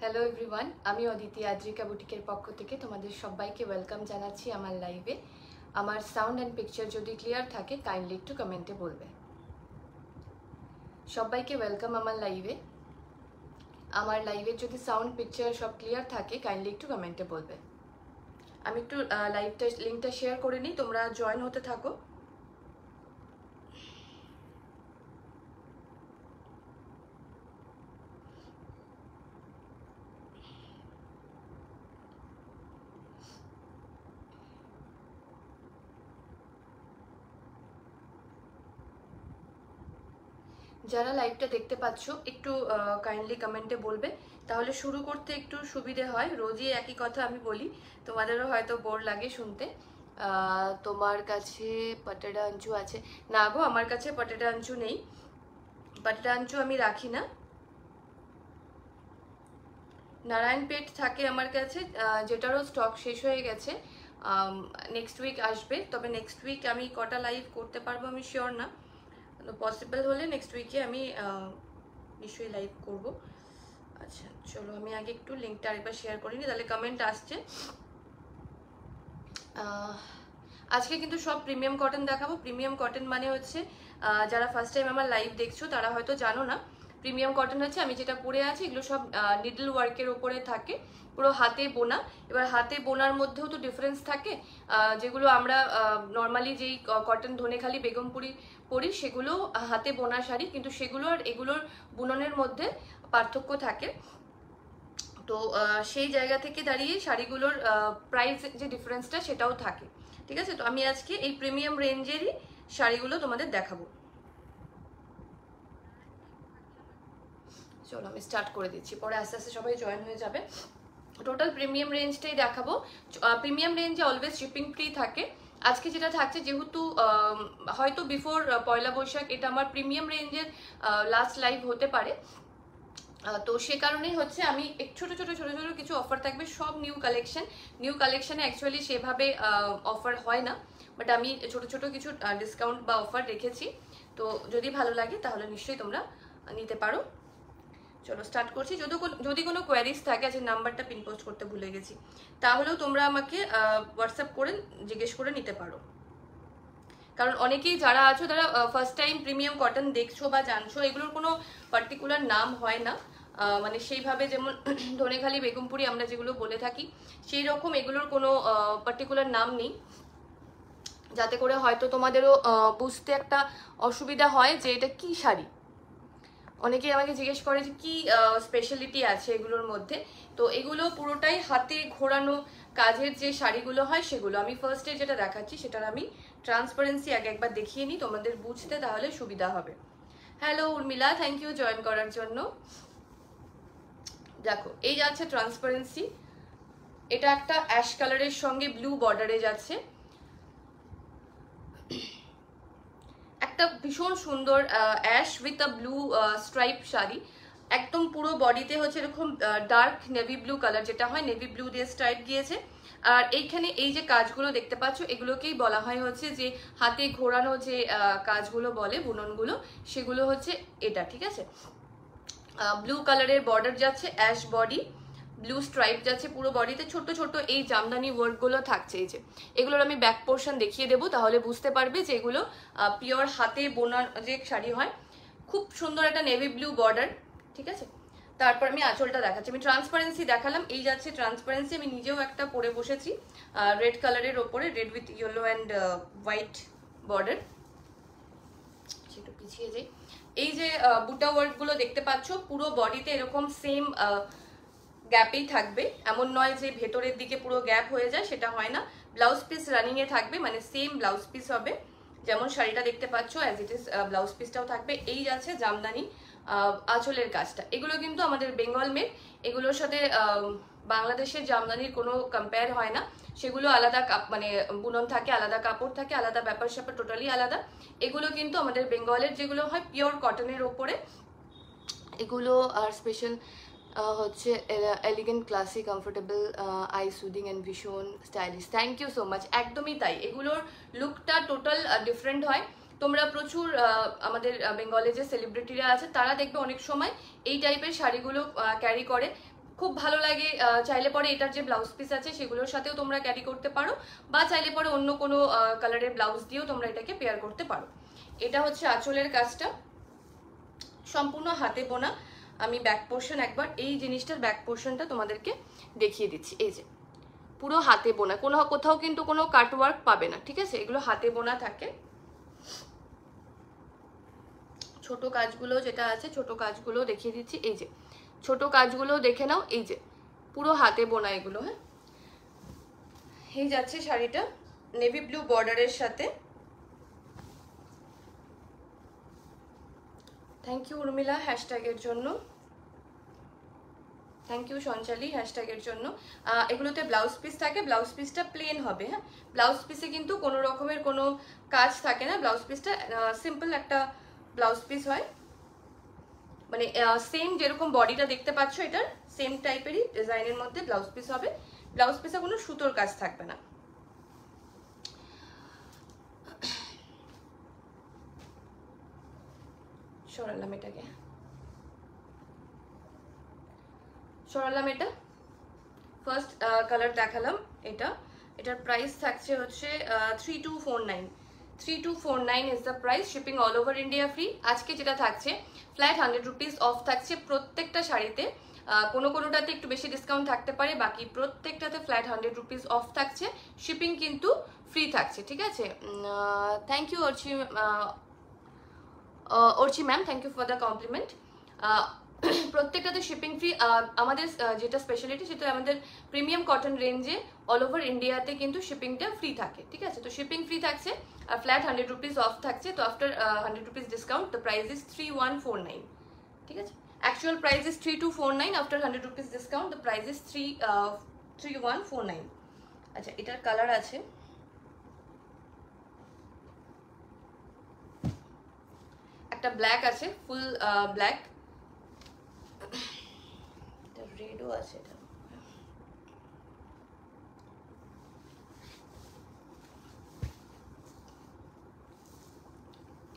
Hello everyone, আমি অদিতি আদ্রিকা বুটিকের পক্ষ থেকে তোমাদের সবাইকে ওয়েলকাম জানাচ্ছি আমার লাইভে। আমার সাউন্ড অ্যান্ড পিকচার যদি ক্লিয়ার থাকে কাইন্ডলি একটু কমেন্টে বলবে। সবাইকে ওয়েলকাম আমার লাইভে। আমার লাইভের যদি সাউন্ড পিকচার সব ক্লিয়ার থাকে কাইন্ডলি একটু কমেন্টে বলবে। আমি একটু লাইভটা লিঙ্কটা শেয়ার করে নিই, তোমরা জয়েন হতে থাকো। যারা লাইভটা দেখতে পাচ্ছ একটু কাইন্ডলি কমেন্টে বলবে, তাহলে শুরু করতে একটু সুবিধে হয়। রোজই একই কথা আমি বলি, তোমাদেরও হয়তো বোর লাগে শুনতে। তোমার কাছে পটেটা আঞ্চু আছে? না গো, আমার কাছে পটেটা আঞ্চু নেই, পটেটা আঞ্চু আমি রাখি না। নারায়ণপেট থাকে আমার কাছে, যেটারও স্টক শেষ হয়ে গেছে। নেক্সট উইক আসবে, তবে নেক্সট উইক আমি কটা লাইভ করতে পারবো আমি শিওর না। পসিবল হলে নেক্সট উইকে আমি নিশ্চয়ই লাইভ করব। আচ্ছা চলো, আমি আগে একটু লিঙ্কটা আরেকবার শেয়ার করিনি, তাহলে কমেন্ট আসছে। আজকে কিন্তু সব প্রিমিয়াম কটন দেখাবো। প্রিমিয়াম কটন মানে হচ্ছে, যারা ফার্স্ট টাইম আমার লাইভ দেখছো তারা হয়তো জানো না। প্রিমিয়াম কটন হচ্ছে আমি যেটা পরে আছি, এগুলো সব নিডল ওয়ার্কের ওপরে থাকে, পুরো হাতে বোনা। এবার হাতে বোনার মধ্যেও তো ডিফারেন্স থাকে। যেগুলো আমরা নর্মালি যেই কটন ধনেখালি বেগমপুরি পরি সেগুলো হাতে বোনা শাড়ি, কিন্তু সেগুলো আর এগুলোর বুননের মধ্যে পার্থক্য থাকে। তো সেই জায়গা থেকে দাঁড়িয়ে শাড়িগুলোর প্রাইস যে ডিফারেন্সটা সেটাও থাকে, ঠিক আছে? তো আমি আজকে এই প্রিমিয়াম রেঞ্জেরই শাড়িগুলো তোমাদের দেখাবো। চলো আমি স্টার্ট করে দিচ্ছি, পরে আস্তে আস্তে সবাই জয়েন হয়ে যাবে। টোটাল প্রিমিয়াম রেঞ্জটাই দেখাবো। প্রিমিয়াম রেঞ্জে অলওয়েজ শিপিং ফ্রি থাকে। আজকে যেটা থাকছে, যেহেতু হয়তো বিফোর পয়লা বৈশাখ এটা আমার প্রিমিয়াম রেঞ্জের লাস্ট লাইভ হতে পারে, তো সে কারণেই হচ্ছে আমি ছোট ছোট ছোট ছোট কিছু অফার থাকবে, সব নিউ কালেকশন। নিউ কালেকশনে অ্যাকচুয়ালি সেভাবে অফার হয় না, বাট আমি ছোট ছোট কিছু ডিসকাউন্ট বা অফার রেখেছি। তো যদি ভালো লাগে তাহলে নিশ্চয়ই তোমরা নিতে পারো। চলো স্টার্ট করছি। যদি কোনো কোয়ারিজ থাকে, আজকে নাম্বারটা পিন পোস্ট করতে ভুলে গেছি, তাহলেও তোমরা আমাকে হোয়াটসঅ্যাপ করে জিজ্ঞেস করে নিতে পারো। কারণ অনেকেই যারা আছো তারা ফার্স্ট টাইম প্রিমিয়াম কটন দেখছো বা জানছো, এগুলোর কোনো পার্টিকুলার নাম হয় না। মানে সেইভাবে যেমন ধনেখালি বেগমপুরি আমরা যেগুলো বলে থাকি, সেই রকম এগুলোর কোনো পার্টিকুলার নাম নেই, যাতে করে হয়তো তোমাদেরও বুঝতে একটা অসুবিধা হয় যে এটা কি শাড়ি। অনেকেই আমাকে জিজ্ঞেস করে যে কি স্পেশালিটি আছে এগুলোর মধ্যে। তো এগুলো পুরোটাই হাতে ঘোরানো কাজের যে শাড়িগুলো হয় সেগুলো। আমি ফার্স্টে যেটা দেখাচ্ছি সেটার আমি ট্রান্সপারেন্সি আগে একবার দেখিয়ে নিই তোমাদের বুঝতে, তাহলে সুবিধা হবে। Hello Urmila, thank you join করার জন্য। দেখো এই যাচ্ছে ট্রান্সপারেন্সি, এটা একটা অ্যাশ কালারের সঙ্গে ব্লু বর্ডারে যাচ্ছে, একটা ভীষণ সুন্দর ash with a blue stripe sari. একদম পুরো বডিতে হচ্ছে এরকম ডার্ক নেভি ব্লু কালার, যেটা হয় নেভি ব্লু দিয়ে স্ট্রাইপ গিয়েছে। আর এইখানে এই যে কাজগুলো দেখতে পাচ্ছ, এগুলোকেই বলা হয় হচ্ছে যে হাতে ঘোরানো যে কাজগুলো বলে, বুননগুলো, সেগুলো হচ্ছে এটা, ঠিক আছে? ব্লু কালারের বর্ডার যাচ্ছে, অ্যাশ বডি, ব্লু স্ট্রাইপ যাচ্ছে পুরো বডিতে, ছোট ছোট এই জামদানি ওয়ার্কগুলো থাকছে। এই যে এগুলোর আমি ব্যাক পোর্শন দেখিয়ে দেবো, তাহলে বুঝতে পারবে যে এগুলো পিওর হাতে বোনার যে শাড়ি হয়। খুব সুন্দর একটা নেভি ব্লু বর্ডার, ঠিক আছে? তারপর আমি আঁচলটা দেখাচ্ছি। আমি ট্রান্সপারেন্সি দেখালাম, এই যাচ্ছে ট্রান্সপারেন্সি। আমি নিজেও একটা পরে বসেছি রেড কালারের ওপরে, red with yellow and white border. সেটা পিছিয়ে যাই। এই যে বুটা ওয়ার্কগুলো দেখতে পাচ্ছ, পুরো বডিতে এরকম সেম গ্যাপেই থাকবে, এমন নয় যে ভেতরের দিকে পুরো গ্যাপ হয়ে যায়, সেটা হয় না। ব্লাউজ পিস রানিং এ থাকবে, মানে সেম ব্লাউজ পিস হবে, যেমন শাড়িটা দেখতে পাচ্ছ অ্যাজ ইট ইজ ব্লাউজ পিসটাও থাকবে। এই যাচ্ছে জামদানি আঁচলের কাজটা। এগুলো কিন্তু আমাদের বেঙ্গল মেড, এগুলোর সাথে বাংলাদেশের জামদানির কোনো কম্পেয়ার হয় না। সেগুলো আলাদা মানে বুনন থাকে, আলাদা কাপড় থাকে, আলাদা ব্যাপার স্যাপার, টোটালি আলাদা। এগুলো কিন্তু আমাদের বেঙ্গলের যেগুলো হয় পিওর কটনের ওপরে, এগুলো আর স্পেশাল হচ্ছে elegant, classy, comfortable, eye soothing and ভীষণ stylish. Thank you so much. একদমই তাই, এগুলোর লুকটা টোটাল ডিফারেন্ট হয়। তোমরা প্রচুর আমাদের বেঙ্গলে যে সেলিব্রিটিরা আছে তারা দেখবে অনেক সময় এই টাইপের শাড়িগুলো ক্যারি করে, খুব ভালো লাগে। চাইলে পরে এটার যে ব্লাউজ পিস আছে সেগুলোর সাথেও তোমরা ক্যারি করতে পারো, বা চাইলে পরে অন্য কোনো কালারের ব্লাউজ দিয়েও তোমরা এটাকে পেয়ার করতে পারো। এটা হচ্ছে আঁচলের কাজটা, সম্পূর্ণ হাতে বোনা। আমি ব্যাক পোর্শন একবার এই জিনিসটার ব্যাক পোর্শনটা তোমাদেরকে দেখিয়ে দিচ্ছি। এই যে পুরো হাতে বোনা, কোথাও কিন্তু কোনো কাটওয়ার্ক পাবে না, ঠিক আছে? এগুলো হাতে বোনা থাকে। ছোট কাজগুলো যেটা আছে, ছোট কাজগুলো দেখিয়ে দিচ্ছি। এই যে ছোট কাজগুলো দেখে নাও, এই যে পুরো হাতে বোনা এগুলো। হ্যাঁ, এই যাচ্ছে শাড়িটা নেভি ব্লু বর্ডারের সাথে। থ্যাংক ইউ উর্মিলা হ্যাশট্যাগের জন্য, থ্যাংক ইউ সঞ্চালি হ্যাশট্যাগের জন্য। এগুলোতে ব্লাউজ পিস থাকে, ব্লাউজ পিসটা প্লেন হবে। হ্যাঁ, ব্লাউজ পিসে কিন্তু কোনো রকমের কোনো কাজ থাকে না, ব্লাউজ পিসটা সিম্পল একটা ব্লাউজ পিস হয়, মানে সেম যেরকম বডিটা দেখতে পাচ্ছ এটার সেম টাইপেরই ডিজাইনের মধ্যে ব্লাউজ পিস হবে। ব্লাউজ পিসে কোনো সুতোর কাজ থাকবে না। সরালাম এটাকে, সরালাম এটা। ফার্স্ট কালার দেখালাম এটা, এটার প্রাইস থাকছে হচ্ছে 3249। 3249 is the price, shipping all over India free. আজকে যেটা থাকছে ফ্ল্যাট 100 রুপিস অফ থাকছে প্রত্যেকটা শাড়িতে। কোনোটাতে একটু বেশি ডিসকাউন্ট থাকতে পারে, বাকি প্রত্যেকটাতে ফ্ল্যাট 100 রুপিস অফ থাকছে, শিপিং কিন্তু ফ্রি থাকছে, ঠিক আছে? Thank you Archi ma'am, thank you for the compliment. প্রত্যেকটাতে শিপিং ফ্রি। আমাদের যেটা স্পেশালিটি সেটা আমাদের প্রিমিয়াম কটন রেঞ্জে অল ওভার ইন্ডিয়াতে কিন্তু শিপিংটা ফ্রি থাকে, ঠিক আছে? তো শিপিং ফ্রি থাকছে আর ফ্ল্যাট 100 রুপিস অফ থাকছে। তো after 100 rupees discount the price is 3149, ঠিক আছে? Actual price is 3249, after 100 rupees discount the price is 3149। আচ্ছা, এটার কালার আছে, একটা ব্ল্যাক আছে, ফুল ব্ল্যাক, রেডও আছে। এটা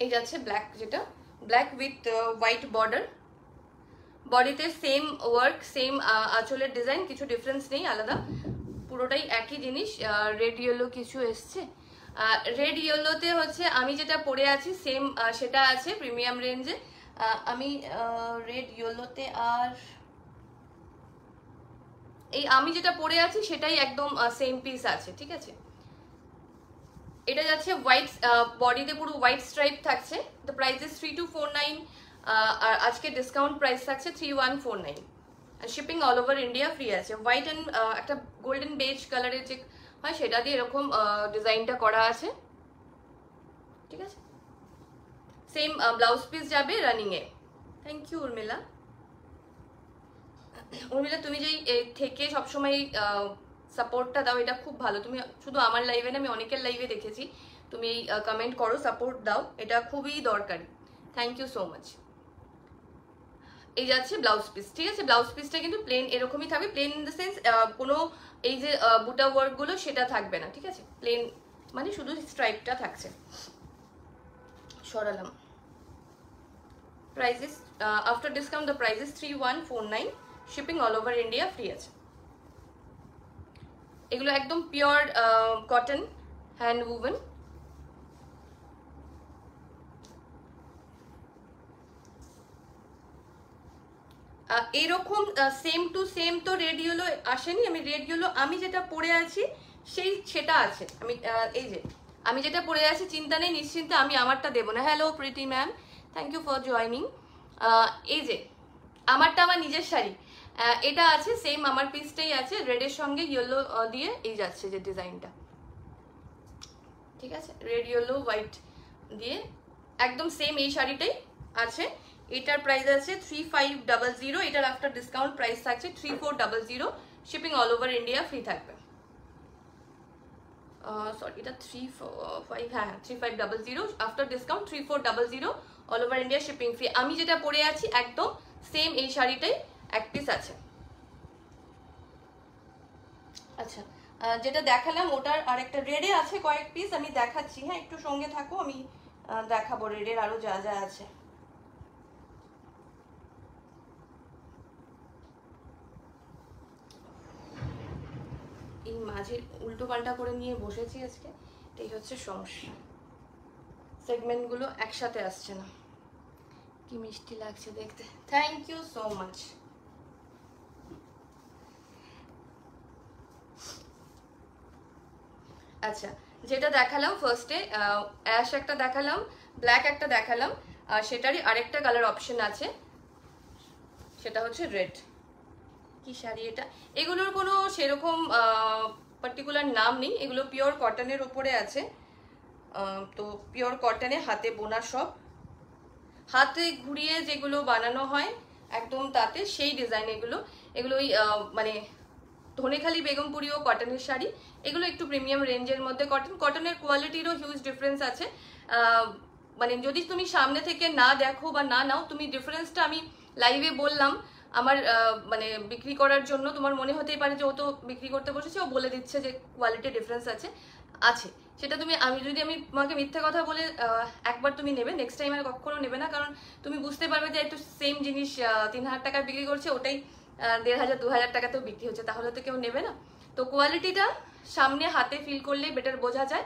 এই যাচ্ছে ব্ল্যাক, যেটা ব্ল্যাক উইথ হোয়াইট বর্ডার, বডিতে সেম ওয়ার্ক, সেম আঁচলের ডিজাইন, কিছু ডিফারেন্স নেই, আলাদা পুরোটাই একই জিনিস। রেড ইয়েলো কিছু এসছে, রেড ইয়েলোতে হচ্ছে আমি যেটা পরে আছি সেম সেটা আছে প্রিমিয়াম রেঞ্জে। আমি রেড ইয়েলোতে আর এই আমি যেটা পরে আছি সেটাই একদম সেম পিস আছে, ঠিক আছে? এটা যাচ্ছে হোয়াইট বডিতে, পুরো হোয়াইট স্ট্রাইপ থাকছে। দ্য প্রাইস ইজ 3249, আর আজকে ডিসকাউন্ট প্রাইস থাকছে 3149, আর shipping all over India free আছে। হোয়াইট অ্যান্ড একটা গোল্ডেন বেজ কালারের যে হয় সেটা দিয়ে এরকম ডিজাইনটা করা আছে, ঠিক আছে? সেম ব্লাউজ পিস যাবে রানিং এ। Thank you Urmila. উর্মিলা, তুমি যেই থেকে সবসময় সাপোর্টটা দাও, এটা খুব ভালো। তুমি শুধু আমার লাইভে না, আমি অনেকের লাইভে দেখেছি তুমি এই কমেন্ট করো, সাপোর্ট দাও, এটা খুবই দরকারি। Thank you so much. এই যাচ্ছে ব্লাউজ পিস, ঠিক আছে? ব্লাউজ পিসটা কিন্তু প্লেন এরকমই থাকবে, প্লেন ইন দ্য সেন্স কোনো এই যে বুটা ওয়ার্কগুলো সেটা থাকবে না, ঠিক আছে? প্লেন মানে শুধু স্ট্রাইপটা থাকছে। সরালাম। Price is after discount the price is 3149, shipping all over India free আছে। এগুলো একদম পিওর কটন, হ্যান্ড উভেন। এরকম সেম টু সেম তো রেড ইয়েলো আসেনি। আমি রেড ইয়েলো আমি যেটা পরে আছি সেটা আছে। আমি এই যে আমি যেটা পরে আছি, চিন্তা নেই, নিশ্চিন্তে, আমি আমারটা দেবো না। Hello Preeti ma'am, thank you for joining. এই যে আমারটা আমার নিজের শাড়ি, এটা আছে সেম, আমার পিসটাই আছে রেডের সঙ্গে ইয়েলো দিয়ে এই যাচ্ছে যে ডিজাইনটা, ঠিক আছে? রেড ইয়েলো হোয়াইট দিয়ে একদম সেম এই শাড়িটাই আছে। এটার প্রাইস আছে 3500, এটার আফটার ডিসকাউন্ট প্রাইস থাকছে 3400, shipping all over India free থাকবে। সরি, এটা 35, হ্যাঁ 3500, after discount 3400, all over India shipping free. আমি যেটা পরে আছি একদম সেম এই শাড়িটাই এক পিস আছে। আচ্ছা, যেটা দেখালাম ওটার আরেকটা রেডে আছে কয়েক পিস, আমি দেখাচ্ছি। হ্যাঁ, একটু সঙ্গে থাকো, আমি দেখাবো রেডের আরো যা যা আছে। মাঝে উল্টো পাল্টা করে নিয়ে বসেছি আজকে, এই হচ্ছে সমস্যা, সেগমেন্টগুলো একসাথে আসছে না। কি মিষ্টি লাগছে দেখতে, থ্যাংক ইউ সো মাচ। আচ্ছা, যেটা দেখালাম ফার্স্টে অ্যাশ একটা দেখালাম, ব্ল্যাক একটা দেখালাম, আর সেটারই আরেকটা কালার অপশন আছে, সেটা হচ্ছে রেড। কি শাড়ি এটা, এগুলোর কোনো সেরকম পার্টিকুলার নাম নেই, এগুলো পিওর কটনের উপরে আছে। তো পিওর কটনে হাতে বোনা, সব হাতে ঘুরিয়ে যেগুলো বানানো হয় একদম তাতে সেই ডিজাইন এগুলো। এগুলো ওই মানে ধনেখালি বেগমপুরিও কটনের শাড়ি, এগুলো একটু প্রিমিয়াম রেঞ্জের মধ্যে। কটনের কোয়ালিটিরও হিউজ ডিফারেন্স আছে। মানে যদি তুমি সামনে থেকে না দেখো বা না নাও, তুমি ডিফারেন্সটা আমি লাইভে বললাম আমার মানে বিক্রি করার জন্য, তোমার মনে হতেই পারে যে ও তো বিক্রি করতে বসেছে, ও বলে দিচ্ছে যে কোয়ালিটি ডিফারেন্স আছে, সেটা তুমি আমি তোমাকে মিথ্যে কথা বলে একবার তুমি নেবে, নেক্সট টাইম আর কখনো নেবে না, কারণ তুমি বুঝতে পারবে যে একটু সেম জিনিস 3000 টাকায় বিক্রি করছে, ওটাই 1500-2000 টাকাতেও বিক্রি হচ্ছে, তাহলে তো কেউ নেবে না। তো কোয়ালিটিটা সামনে হাতে ফিল করলেই বেটার বোঝা যায়।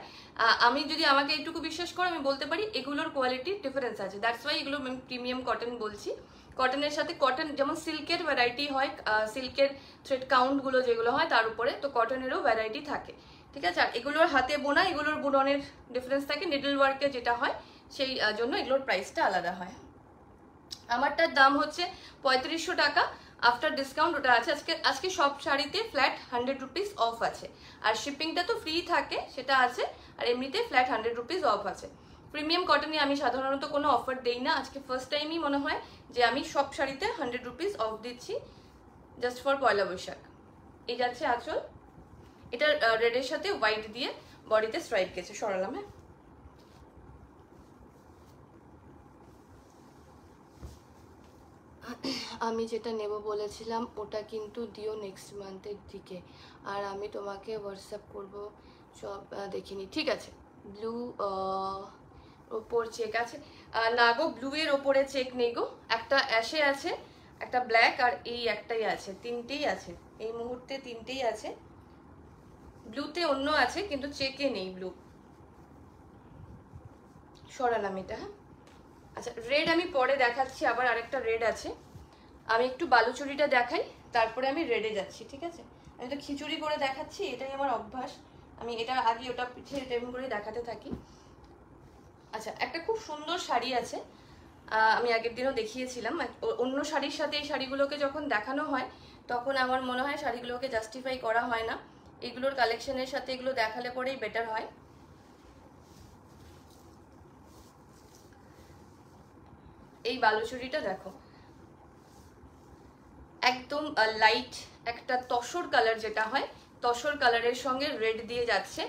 আমি যদি আমাকে এইটুকু বিশ্বাস করো, আমি বলতে পারি এগুলোর কোয়ালিটির ডিফারেন্স আছে, দ্যাটস ওয়াই এগুলো আমি প্রিমিয়াম কটন বলছি। কটনের সাথে কটন যেমন সিল্কের ভ্যারাইটি হয়, সিল্কের থ্রেড কাউন্টগুলো যেগুলো হয় তার উপরে, তো কটনেরও ভ্যারাইটি থাকে, ঠিক আছে। আর এগুলোর হাতে বোনা, এগুলোর বুননের ডিফারেন্স থাকে, নিডল ওয়ার্কে যেটা হয় সেই জন্য এগুলোর প্রাইসটা আলাদা হয়। আমারটার দাম হচ্ছে 3500 টাকা, আফটার ডিসকাউন্ট ওটা আছে। আজকে সব শাড়িতে ফ্ল্যাট 100 রুপিস অফ আছে, আর শিপিংটা তো ফ্রি থাকে, সেটা আছে, আর এমনিতে ফ্ল্যাট 100 রুপিস অফ আছে। প্রিমিয়াম কটনে আমি সাধারণত কোনো অফার দেই না, আজকে ফার্স্ট টাইমই মনে হয় যে আমি সব শাড়িতে 100 রুপিস অফ দিচ্ছি, জাস্ট ফর পয়লা বৈশাখ। এই যাচ্ছে আঁচল, এটা রেডের সাথে হোয়াইট দিয়ে বডিতে স্ট্রাইপ গেছে, সরালাম। হ্যাঁ, আমি যেটা নেব বলেছিলাম ওটা কিন্তু দিও নেক্সট মান্থের দিকে, আর আমি তোমাকে হোয়াটসঅ্যাপ করব সব দেখিনি, ঠিক আছে। ব্লু ওপর চেক আছে না গো, ব্লু এর ওপরে চেক নেই গো, একটা অ্যাশে আছে, একটা ব্ল্যাক, আর এই একটাই আছে, তিনটেই আছে এই মুহূর্তে, তিনটেই আছে। ব্লুতে অন্য আছে কিন্তু চেকে নেই ব্লু, সরালাম এটা। হ্যাঁ, আচ্ছা, রেড আমি পরে দেখাচ্ছি, আবার আরেকটা রেড আছে, আমি একটু বালুচুরিটা দেখাই, তারপরে আমি রেডে যাচ্ছি, ঠিক আছে। আমি তো খিচুড়ি করে দেখাচ্ছি, এটাই আমার অভ্যাস, আমি এটা আগে ওটা পিছিয়ে এরকম করে দেখাতে থাকি। আচ্ছা, একটা খুব সুন্দর শাড়ি আছে, আমি আগের দিনও দেখিয়েছিলাম। অন্য শাড়ির সাথে এই শাড়িগুলোকে যখন দেখানো হয় তখন আমার মনে হয় শাড়িগুলোকে জাস্টিফাই করা হয় না, এগুলোর কালেকশনের সাথে এগুলো দেখালে পরেই বেটার হয়। এই বালুচুরিটা দেখো, একদম লাইট একটা তসর কালার, যেটা হয় তসর কালারের সঙ্গে রেড দিয়ে যাচ্ছে,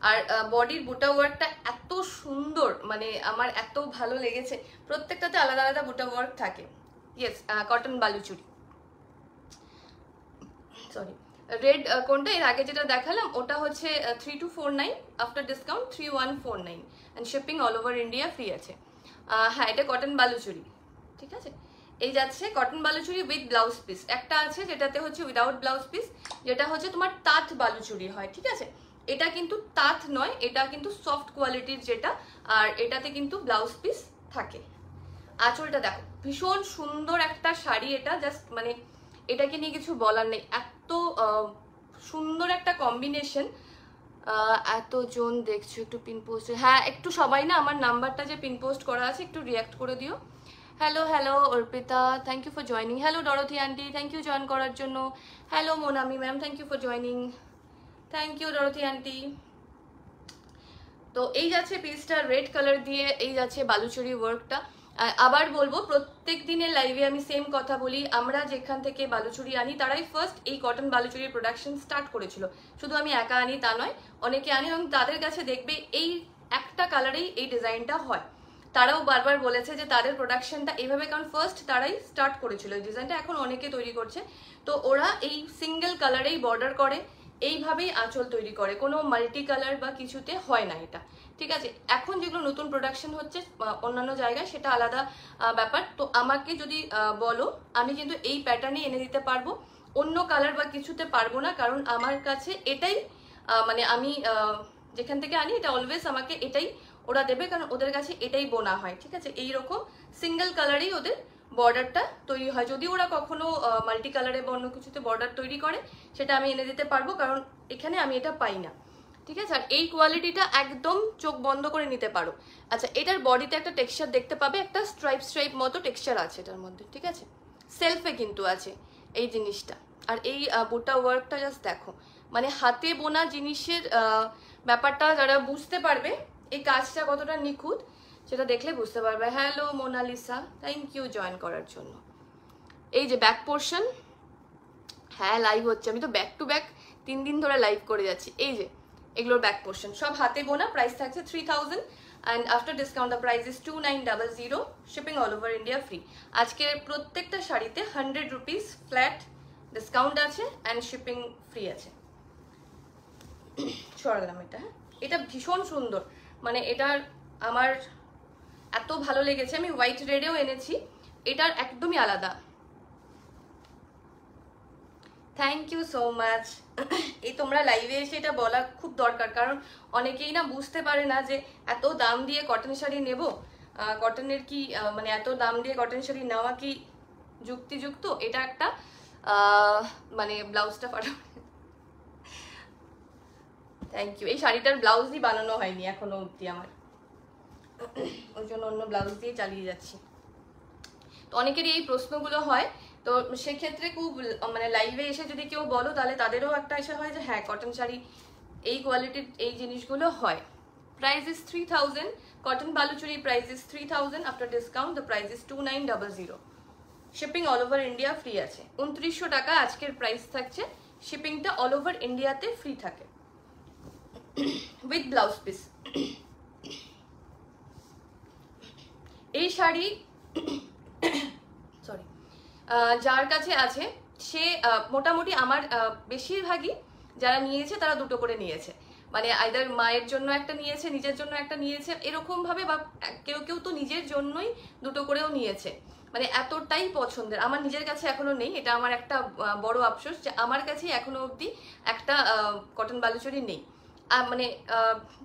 আর বডির বুটা ওয়ার্কটা এত সুন্দর, মানে আমার এত ভালো লেগেছে, প্রত্যেকটাতে আলাদা আলাদা বুটা ওয়ার্ক থাকে। Yes, cotton Baluchari, sorry red কোনটা, এর আগে যেটা দেখালাম ওটা হচ্ছে 3249, after discount 3149, and shipping all over India free আছে। হ্যাঁ, এটা কটন বালুচুরি, ঠিক আছে। এই যাচ্ছে cotton Baluchari with blouse piece, একটা আছে যেটাতে হচ্ছে উইদাউট ব্লাউজ পিস, যেটা হচ্ছে তোমার তাঁত বালুচুরি হয়, ঠিক আছে। এটা কিন্তু তাঁত নয়, এটা কিন্তু সফট কোয়ালিটির যেটা, আর এটাতে কিন্তু ব্লাউজ পিস থাকে। আঁচলটা দেখো, ভীষণ সুন্দর একটা শাড়ি, এটা জাস্ট মানে এটাকে নিয়ে কিছু বলার নেই, এত সুন্দর একটা কম্বিনেশন। এতজন দেখছো, একটু পিন পোস্ট, হ্যাঁ একটু সবাই না আমার নাম্বারটা যে পিন পোস্ট করা আছে একটু রিয়াক্ট করে দিও। Hello hello Arpita, thank you for joining. Hello Dorothy aunty, thank you join করার জন্য। Hello Monami ma'am, thank you for joining. Thank you Dorothy aunty. তো এই যাচ্ছে পিসটা রেড কালার দিয়ে, এই যাচ্ছে বালুচুরি ওয়ার্কটা। আবার বলবো, প্রত্যেক দিনের লাইভে আমি সেম কথা বলি, আমরা যেখান থেকে বালুচুরি আনি তারাই ফার্স্ট এই কটন বালুচুরির প্রোডাকশন স্টার্ট করেছিল, শুধু আমি একা আনি তা নয়, অনেকে আনি, এবং তাদের কাছে দেখবে এই একটা কালারেই এই ডিজাইনটা হয়। তারাও বারবার বলেছে যে তাদের প্রোডাকশনটা এইভাবে, কারণ ফার্স্ট তারাই স্টার্ট করেছিল এই ডিজাইনটা, এখন অনেকে তৈরি করছে। তো ওরা এই সিঙ্গেল কালারেই বর্ডার করে, এইভাবেই আঁচল তৈরি করে, কোনো মাল্টি কালার বা কিছুতে হয় না এটা, ঠিক আছে। এখন যেগুলো নতুন প্রোডাকশন হচ্ছে অন্যান্য জায়গায় সেটা আলাদা ব্যাপার। তো আমাকে যদি বলো, আমি কিন্তু এই প্যাটার্নে এনে দিতে পারবো, অন্য কালার বা কিছুতে পারবো না, কারণ আমার কাছে এটাই মানে আমি যেখান থেকে আনি এটা অলওয়েজ আমাকে এটাই ওরা দেবে, কারণ ওদের কাছে এটাই বোনা হয়, ঠিক আছে। এইরকম সিঙ্গেল কালারেই ওদের বর্ডারটা তৈরি হয়। যদি ওরা কখনো মাল্টি কালারে বা অন্য কিছুতে বর্ডার তৈরি করে সেটা আমি এনে দিতে পারবো, কারণ এখানে আমি এটা পাই না, ঠিক আছে। আর এই কোয়ালিটিটা একদম চোখ বন্ধ করে নিতে পারো। আচ্ছা, এটার বডিতে একটা টেক্সচার দেখতে পাবে, একটা স্ট্রাইপ স্ট্রাইপ মতো টেক্সচার আছে এটার মধ্যে, ঠিক আছে। সেলফে কিন্তু আছে এই জিনিসটা। আর এই বুটা ওয়ার্কটা জাস্ট দেখো, মানে হাতে বোনা জিনিসের ব্যাপারটা যারা বুঝতে পারবে এই কাজটা কতটা নিখুঁত সেটা দেখলে বুঝতে পারবে। Hello Monalisa, thank you join করার জন্য। এই যে ব্যাক পোর্শন, হ্যাঁ লাইভ হচ্ছে, আমি তো ব্যাক টু ব্যাক 3 দিন ধরে লাইভ করে যাচ্ছি। এই যে এগুলোর ব্যাক পোর্শন সব হাতে বোনা, প্রাইস থাকছে 3000 and after discount the price is 2900, shipping all over India free. আজকের প্রত্যেকটা শাড়িতে 100 রুপিস ফ্ল্যাট ডিসকাউন্ট আছে অ্যান্ড শিপিং ফ্রি আছে। সরালাম এটা, হ্যাঁ এটা ভীষণ সুন্দর, মানে এটার আমার এত ভালো লেগেছে। আমি হোয়াইট রেডেও এনেছি, এটার একদমই আলাদা। Thank you so much. এই তোমরা লাইভে এসে এটা বলা খুব দরকার, কারণ অনেকেই না বুঝতে পারে না যে এত দাম দিয়ে কটন শাড়ি নেব, কটনের কি মানে এত দাম দিয়ে কটন শাড়ি নেওয়া কি যুক্তিযুক্ত। এটা একটা মানে ব্লাউজটা ফাটা, থ্যাংক ইউ। এই শাড়িটার ব্লাউজই বানানো হয়নি এখনো অবধি আমার, ওই জন্য অন্য ব্লাউজ দিয়ে চালিয়ে যাচ্ছি। তো অনেকেরই এই প্রশ্নগুলো হয়, তো সেক্ষেত্রে খুব মানে লাইভে এসে যদি কেউ বলো তাহলে তাদেরও একটা ইচ্ছা হয় যে হ্যাঁ কটন শাড়ি এই কোয়ালিটির এই জিনিসগুলো হয়। Price is 3000, cotton Baluchari price is 3000, after discount the price is 2900, shipping all over India free আছে। 2900 টাকা আজকের প্রাইস থাকছে, শিপিংটা অল ওভার ইন্ডিয়াতে ফ্রি থাকে উইথ ব্লাউজ পিস। এই শাড়ি সরি যার কাছে আছে সে মোটামুটি আমার বেশিরভাগই যারা নিয়েছে তারা দুটো করে নিয়েছে, মানে আইদার মায়ের জন্য একটা নিয়েছে, নিজের জন্য একটা নিয়েছে, এরকম ভাবে, বা কেউ কেউ তো নিজের জন্যই দুটো করেও নিয়েছে। মানে এতটাই পছন্দের। আমার নিজের কাছে এখনো নেই, এটা আমার একটা বড় আফসোস যে আমার কাছে এখনো অবধি একটা কটন বালুচুরি নেই। মানে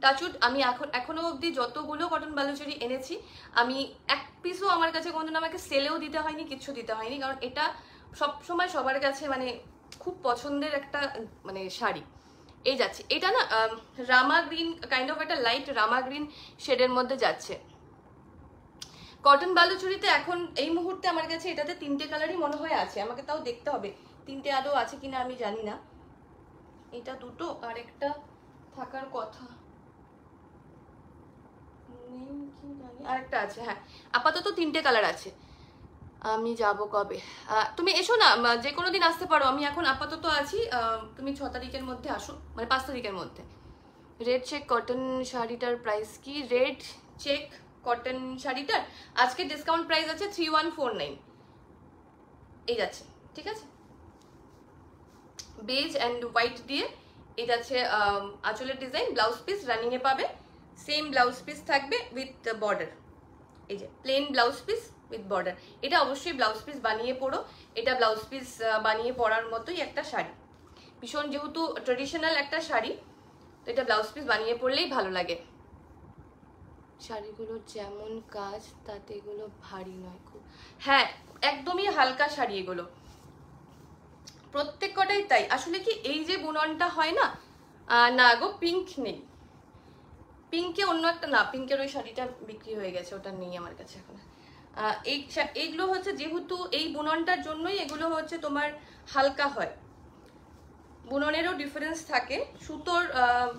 টাচুড আমি এখনো অবধি যতগুলো কটন বালুচুরি এনেছি আমি এক পিসও আমার কাছে কোনোদিন আমাকে সেলেও দিতে হয়নি, কিচ্ছু দিতে হয়নি, কারণ এটা সবসময় সবার কাছে মানে খুব পছন্দের একটা মানে শাড়ি। এই যাচ্ছে এটা না রামা গ্রিন কাইন্ড অফ, একটা লাইট রামা গ্রিন শেডের মধ্যে যাচ্ছে। কটন বালুচুরিতে এখন এই মুহূর্তে আমার কাছে এটাতে 3টে কালারই মনে হয় আছে, আমাকে তাও দেখতে হবে 3টে আদৌ আছে কিনা আমি জানি না। এটা দুটো আর একটা থাকার কথা, আরেকটা আছে, হ্যাঁ আপাতত 3টে কালার আছে। আমি যাব কবে? তুমি এসো না, যে কোনো দিন আসতে পারো, আমি এখন আপাতত আছি। তুমি 6 তারিখের মধ্যে আসো, মানে 5 তারিখের মধ্যে। রেড চেক কটন শাড়িটার প্রাইস কি? রেড চেক কটন শাড়িটার আজকে ডিসকাউন্ট প্রাইস আছে 3149, এই যাচ্ছে, ঠিক আছে। বেজ অ্যান্ড হোয়াইট দিয়ে এই যাচ্ছে আঁচলের ডিজাইন, ব্লাউজ পিস রানিং এ পাবে, সেম ব্লাউজ পিস থাকবে উইথ বর্ডার। এই যে plain blouse piece with border, এটা অবশ্যই ব্লাউজ পিস বানিয়ে পরো, এটা ব্লাউজ পিস বানিয়ে পরার মতোই একটা শাড়ি, ভীষণ যেহেতু ট্রেডিশনাল একটা শাড়ি, তো এটা ব্লাউজ পিস বানিয়ে পরলেই ভালো লাগে। শাড়িগুলোর যেমন কাজ তাতে এগুলো ভারী নয় খুব, হ্যাঁ একদমই হালকা শাড়ি এগুলো প্রত্যেক কটাই তাই। আসলে কি এই যে বুননটা হয় না, না গো পিঙ্ক নেই, পিঙ্কে অন্য একটা, না পিঙ্কের ওই শাড়িটা বিক্রি হয়ে গেছে, ওটা নেই আমার কাছে এখন। এইগুলো হচ্ছে যেহেতু এই বুননটার জন্যই এগুলো হচ্ছে তোমার হালকা হয়, বুননেরও ডিফারেন্স থাকে, সুতোর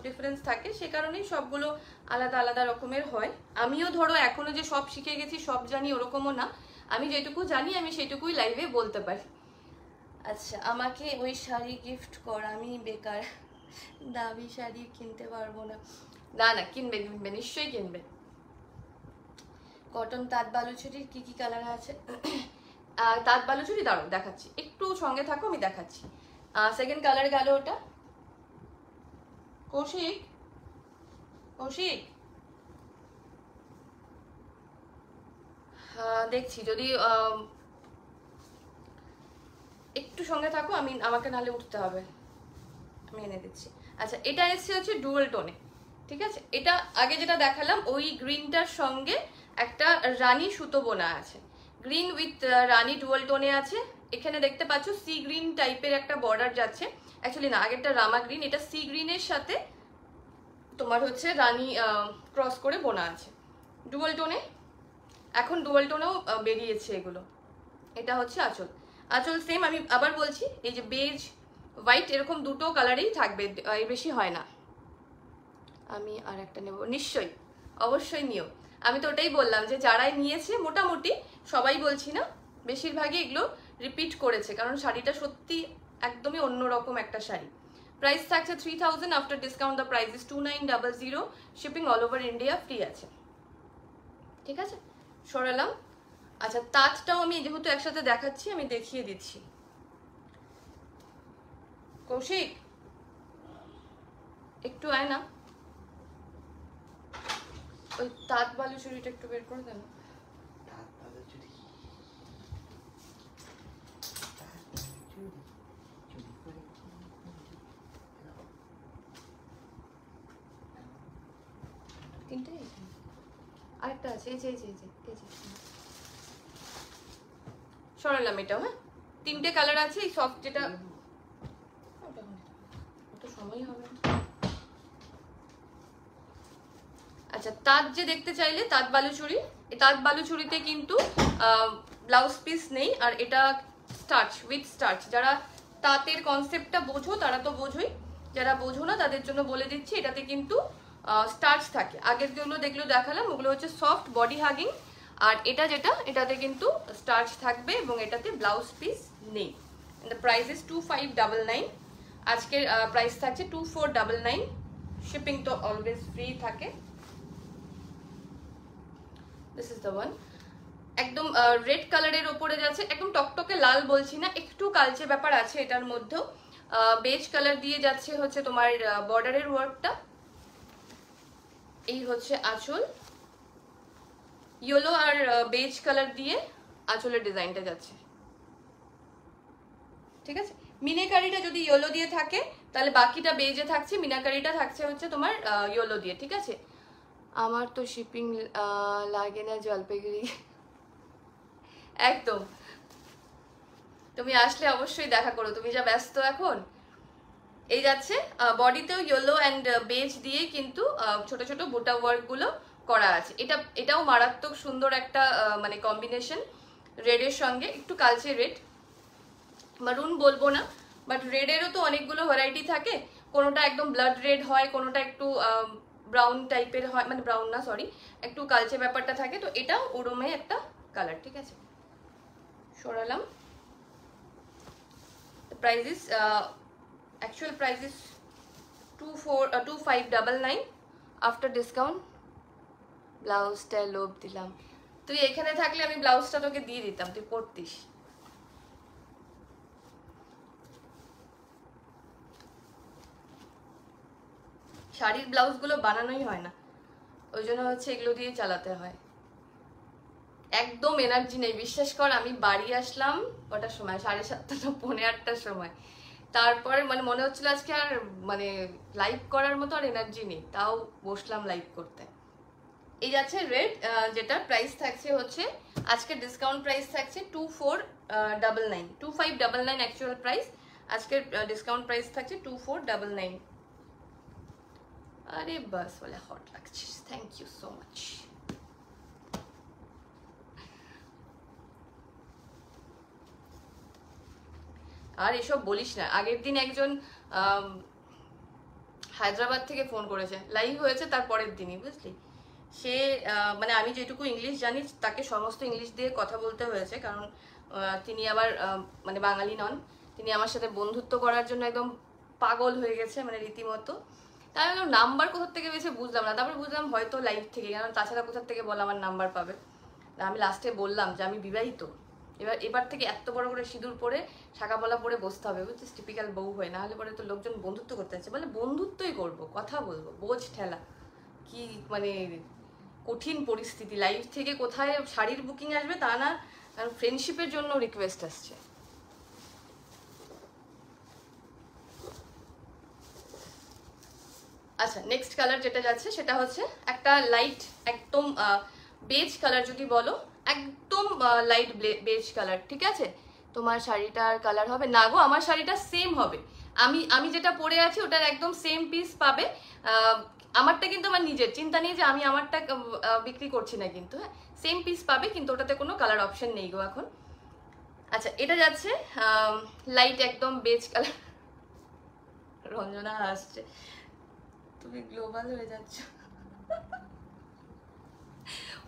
ডিফারেন্স থাকে, সে কারণেই সবগুলো আলাদা আলাদা রকমের হয়। আমিও ধরো এখনো যে সব শিখে গেছি সব জানি ওরকমও না, আমি যেটুকু জানি আমি সেটুকুই লাইভে বলতে পারি। আচ্ছা আমাকে ওই শাড়ি গিফট কর, আমি বেকার, দামি শাড়ি কিনতে পারবো না। না না কিনবে কিনবে, নিশ্চয়ই কিনবে। কটন তাঁত বালুচুরির কি কি কালার আছে? তাঁত বালুচুরি দাঁড়ো দেখাচ্ছি, একটু সঙ্গে থাকো আমি দেখাচ্ছি। সেকেন্ড কালার গেল ওটা। কৌশিক কৌশিক দেখছি যদি একটু সঙ্গে থাকো, আমাকে নাহলে উঠতে হবে, আমি এনে দিচ্ছি। আচ্ছা এটা এসছে হচ্ছে ডুয়াল টোনে, ঠিক আছে। এটা আগে যেটা দেখালাম ওই গ্রিনটার সঙ্গে একটা রানী সুতো বোনা আছে, গ্রিন উইথ রানী ডুয়াল টোনে আছে। এখানে দেখতে পাচ্ছ সি গ্রিন টাইপের একটা বর্ডার যাচ্ছে, অ্যাকচুয়ালি না আগেরটা রামা গ্রিন, এটা সি গ্রিনের সাথে তোমার হচ্ছে রানী ক্রস করে বোনা আছে ডুয়াল টোনে। এখন ডুয়াল টোনেও বেরিয়েছে এগুলো। এটা হচ্ছে আঁচল, আঁচল সেম আমি আবার বলছি, এই যে বেজ হোয়াইট এরকম দুটো কালারেই থাকবে, এর বেশি হয় না। আমি আর একটা নেব, নিশ্চয়ই অবশ্যই নিও। আমি তো ওটাই বললাম যে যারাই নিয়েছে মোটামুটি সবাই, বলছি না, বেশিরভাগই এগুলো রিপিট করেছে, কারণ শাড়িটা সত্যি একদমই অন্যরকম একটা শাড়ি। প্রাইস থাকছে 3000, after discount the price is 2900, shipping all over India free আছে, ঠিক আছে। সরালাম। আচ্ছা তাঁতটাও আমি যেহেতু একসাথে দেখাচ্ছি আমি দেখিয়ে দিচ্ছি। কৌশিক একটু আয় না, ওই তাঁত বালুচুরিটা একটু বের করে দেন। তিনটে আরেকটা আছে, এই যে এই যে এই যে এই যে সরালাম এটাও। হ্যাঁ তিনটে কালার আছে, এই সফট যেটা তো সময় হবে। আচ্ছা তাঁত যে দেখতে চাইলে তাঁত বালুচুরি, এই তাঁত বালুচুরিতে কিন্তু ব্লাউজ পিস নেই, আর এটা স্টার্চ উইথ স্টার্চ। যারা তাঁতের কনসেপ্টটা বোঝো তারা তো বোঝোই, যারা বোঝো না তাদের জন্য বলে দিচ্ছি, এটাতে কিন্তু স্টার্চ থাকে। আগের যেগুলো দেখলো দেখালাম ওগুলো হচ্ছে সফট বডি হাগিং, আর এটা যেটা এটাতে কিন্তু স্টার্চ থাকবে এবং এটাতে ব্লাউজ পিস নেই। দ্য প্রাইস ইজ 2599, আজকের প্রাইস থাকছে 2499, শিপিং তো অলওয়েজ ফ্রি থাকে। দিস ইজ দ্য ওয়ান, একদম রেড কালারের ওপরে যাচ্ছে, একদম টকটকে লাল বলছি না, একটু কালচে ব্যাপার আছে এটার মধ্যেও। বেজ কালার দিয়ে যাচ্ছে হচ্ছে তোমার বর্ডারের ওয়ার্কটা। এই হচ্ছে আঁচল, ইয়েলো আর বেজ কালার দিয়ে আঁচলের ডিজাইনটা যাচ্ছে, ঠিক আছে। মিনাকারিটা যদি ইয়েলো দিয়ে থাকে তাহলে বাকিটা বেজে থাকছে, মিনাকারিটা থাকছে হচ্ছে তোমার ইয়েলো দিয়ে, ঠিক আছে। আমার তো শিপিং লাগে না জলপাইগুড়ি, একদম। তুমি আসলে অবশ্যই দেখা করো, তুমি যা ব্যস্ত এখন। এই যাচ্ছে বডিতেও ইয়েলো অ্যান্ড বেজ দিয়ে কিন্তু ছোট ছোট বুটা ওয়ার্ক গুলো করা আছে। এটাও মারাত্মক সুন্দর একটা মানে কম্বিনেশন, রেডের সঙ্গে একটু কালচে রেড, মারুন বলবো না, বাট রেডেরও তো অনেকগুলো ভ্যারাইটি থাকে, কোনোটা একদম ব্লাড রেড হয়, কোনোটা একটু ব্রাউন টাইপের হয়, মানে ব্রাউন না সরি, একটু কালচে ব্যাপারটা থাকে, তো এটাও ওরমে একটা কালার, ঠিক আছে। সরালাম। Price is actual price is 2599, after discount ব্লাউজটা লোভ দিলাম। তুই এখানে থাকলে আমি ব্লাউজটা তোকে দিয়ে দিতাম, তুই পরতিস। শাড়ির ব্লাউজ গুলো বানানোই হয় না, ওই জন্য হচ্ছে এগুলো দিয়ে চালাতে হয়। একদম এনার্জি নেই বিশ্বাস কর। আমি বাড়ি আসলাম কটার সময়, 7:30 না 8:45টার সময়, তারপরে মানে মনে হচ্ছিল আজকে আর মানে লাইভ করার মতো আর এনার্জি নেই, তাও বসলাম লাইভ করতে। এই যাচ্ছে রেড, যেটা প্রাইস থাকছে হচ্ছে আজকের ডিসকাউন্ট প্রাইস থাকছে 2499, 2599 অ্যাকচুয়াল প্রাইস, আজকের ডিসকাউন্ট প্রাইস থাকছে 2499। আরে বাস বলে হট লাগছিস, থ্যাংক ইউ সো মাচ। আর এসব বলিস না, আগের দিন একজন হায়দ্রাবাদ থেকে ফোন করেছে, লাইভ হয়েছে তার পরের দিনই, বুঝলি। সে মানে আমি যেটুকু ইংলিশ জানি তাকে সমস্ত ইংলিশ দিয়ে কথা বলতে হয়েছে, কারণ তিনি আবার মানে বাঙালি নন, তিনি আমার সাথে বন্ধুত্ব করার জন্য একদম পাগল হয়ে গেছে, মানে রীতিমতো। তাই আমি নাম্বার কোথার থেকে পেয়েছে বুঝলাম না, তারপরে বুঝলাম হয়তো লাইভ থেকে, কারণ তাছাড়া কোথার থেকে বলে আমার নাম্বার পাবে। আমি লাস্টে বললাম যে আমি বিবাহিত, এবার থেকে এত বড় করে সিঁদুর পরে শাখা পলা পরে বসতে হবে, বুঝছিস, টিপিক্যাল বউ হয়, না হলে পরে তো লোকজন বন্ধুত্ব করতে চাচ্ছে, বলে বন্ধুত্বই করব, কথা বলবো, বোঝ ঠেলা। কি মানে কঠিন পরিস্থিতি, লাইভ থেকে কোথায় শাড়ির বুকিং আসবে তা না, ফ্রেন্ডশিপের জন্য রিকোয়েস্ট আসছে। আচ্ছা, নেক্সট কালার যেটা যাচ্ছে সেটা হচ্ছে একটা লাইট একদম বেজ কালার, যদি বলো একদম লাইট বেজ কালার, ঠিক আছে? তোমার শাড়িটার কালার হবে না গো, আমার শাড়িটা সেম হবে, আমি যেটা পরে আছি ওটার একদম সেম পিস পাবে। আমারটা কিন্তু আমার নিজের, চিন্তা নেই যে আমি আমারটা বিক্রি করছি না, কিন্তু হ্যাঁ সেম পিস পাবে, কিন্তু ওটাতে কোনো কালার অপশন নেই গো এখন। আচ্ছা, এটা যাচ্ছে লাইট একদম বেজ কালার। রঞ্জনা হাসছে, তুমি গ্লোবাল হয়ে যাচ্ছ।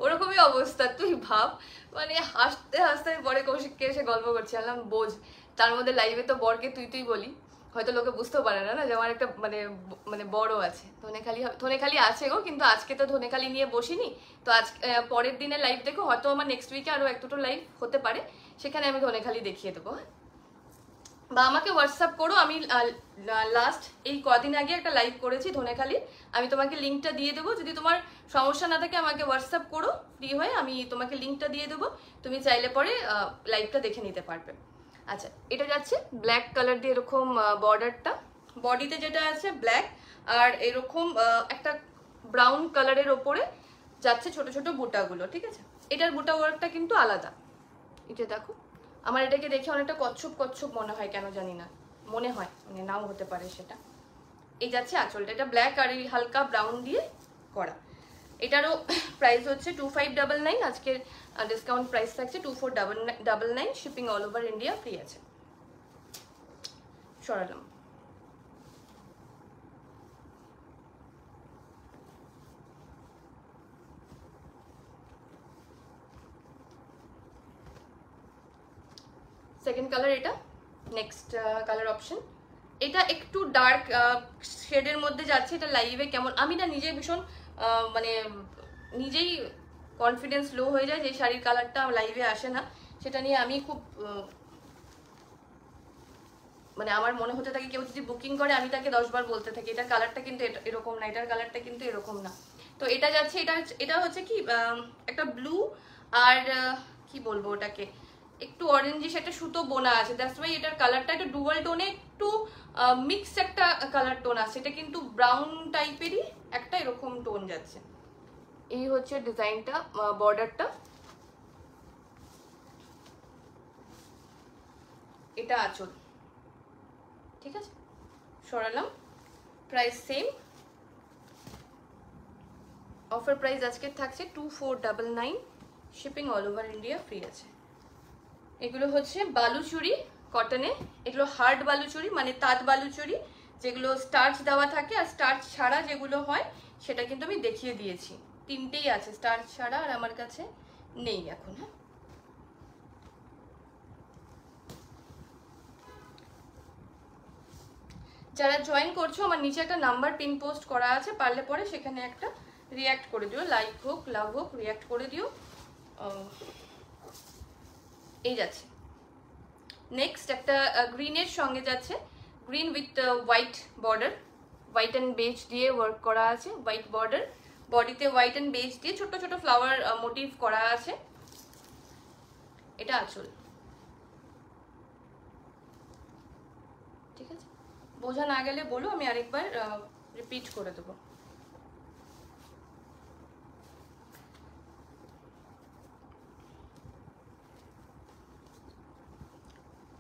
ওরকমই অবস্থা, তুই ভাব, মানে হাসতে হাসতে আমি পরে কৌশিককে এসে গল্প করছি, আনলাম বোঝ, তার মধ্যে লাইভে তো বরকে তুই তুই বলি, হয়তো লোকে বুঝতেও পারে না যে আমার একটা মানে মানে বড় আছে, ধনেখালি আছে গো, কিন্তু আজকে তো ধনেখালি নিয়ে বসিনি, তো আজ পরের দিনে লাইভ দেখো, হয়তো আমার নেক্সট উইকে আরো এক দুটো লাইভ হতে পারে, সেখানে আমি ধনেখালি দেখিয়ে দেবো, বা আমাকে হোয়াটসঅ্যাপ করো। আমি লাস্ট এই কদিন আগে একটা লাইভ করেছি ধনেখালি, আমি তোমাকে লিঙ্কটা দিয়ে দেবো, যদি তোমার সমস্যা না থাকে আমাকে হোয়াটসঅ্যাপ করো ফ্রি হয়ে, আমি তোমাকে লিঙ্কটা দিয়ে দেবো, তুমি চাইলে পরে লাইভটা দেখে নিতে পারবে। আচ্ছা, এটা যাচ্ছে ব্ল্যাক কালার দিয়ে, এরকম বর্ডারটা, বডিতে যেটা আছে ব্ল্যাক, আর এরকম একটা ব্রাউন কালারের ওপরে যাচ্ছে ছোট ছোট বুটাগুলো, ঠিক আছে? এটার বুটা ওয়ার্কটা কিন্তু আলাদা, এটা দেখো, আমার এটাকে দেখে অনেকটা কচ্ছপ কচ্ছপ মনে হয়, কেন জানি না, মনে হয়, মানে নাও হতে পারে সেটা। এই যাচ্ছে আঁচলটা, এটা ব্ল্যাক আর এই হালকা ব্রাউন দিয়ে করা। এটারও প্রাইস হচ্ছে 2599, আজকের ডিসকাউন্ট প্রাইস থাকছে 2499, shipping all over India free আছে। সরালাম। সেকেন্ড কালার এটা, নেক্সট কালার অপশন, এটা একটু ডার্ক শেডের মধ্যে যাচ্ছে, এটা লাইভে কেমন, আমি না নিজে ভীষণ মানে নিজেই কনফিডেন্স লো হয়ে যায় যে শাড়ির কালারটা লাইভে আসে না, সেটা নিয়ে আমি খুব মানে আমার মনে হতে থাকে কেউ যদি বুকিং করে আমি তাকে 10 বার বলতে থাকি এটার কালারটা কিন্তু এরকম না, এটার কালারটা কিন্তু এরকম না। তো এটা যাচ্ছে, এটা হচ্ছে কি একটা ব্লু আর কি বলবো ওটাকে, একটু অরেঞ্জিশ একটা সুতো বোনা আছে, দ্যাটস ওয়াই এটার কালারটা একটু ডুয়াল টোনে, একটু মিক্স একটা কালার টোন আছে, এটা কিন্তু ব্রাউন টাইপেরই একটা এরকম টোন যাচ্ছে। এই হচ্ছে ডিজাইনটা, বর্ডারটা, এটা আঁচল, ঠিক আছে? সরালাম। প্রাইস সেম, অফার প্রাইস আজকে থাকছে 2499, shipping all over India free আছে। এগুলো হচ্ছে বালুচুরি কটনে, এগুলো হার্ড বালুচুরি, মানে তাঁত বালুচুরি, যেগুলো স্টার্চ দেওয়া থাকে, আর স্টার্চ ছাড়া যেগুলো হয় সেটা কিন্তু আমি দেখিয়ে দিয়েছি, তিনটেই আছে, স্টার্চ ছাড়া আর আমার কাছে নেই এখন। হ্যাঁ, যারা জয়েন করছো আমার নিচে একটা নাম্বার পিন পোস্ট করা আছে, পারলে পরে সেখানে একটা রিঅ্যাক্ট করে দিও, লাইক হোক লাভ হোক রিঅ্যাক্ট করে দিও। এই যাচ্ছে নেক্সট একটা গ্রিনের সঙ্গে যাচ্ছে, green with white border, white and beige দিয়ে ওয়ার্ক করা আছে, হোয়াইট বর্ডার, বডিতে হোয়াইট অ্যান্ড বেজ দিয়ে ছোট ছোট ফ্লাওয়ার মোটিভ করা আছে, এটা আঁচল, ঠিক আছে? বোঝা না গেলে বলো, আমি আরেকবার রিপিট করে দেবো।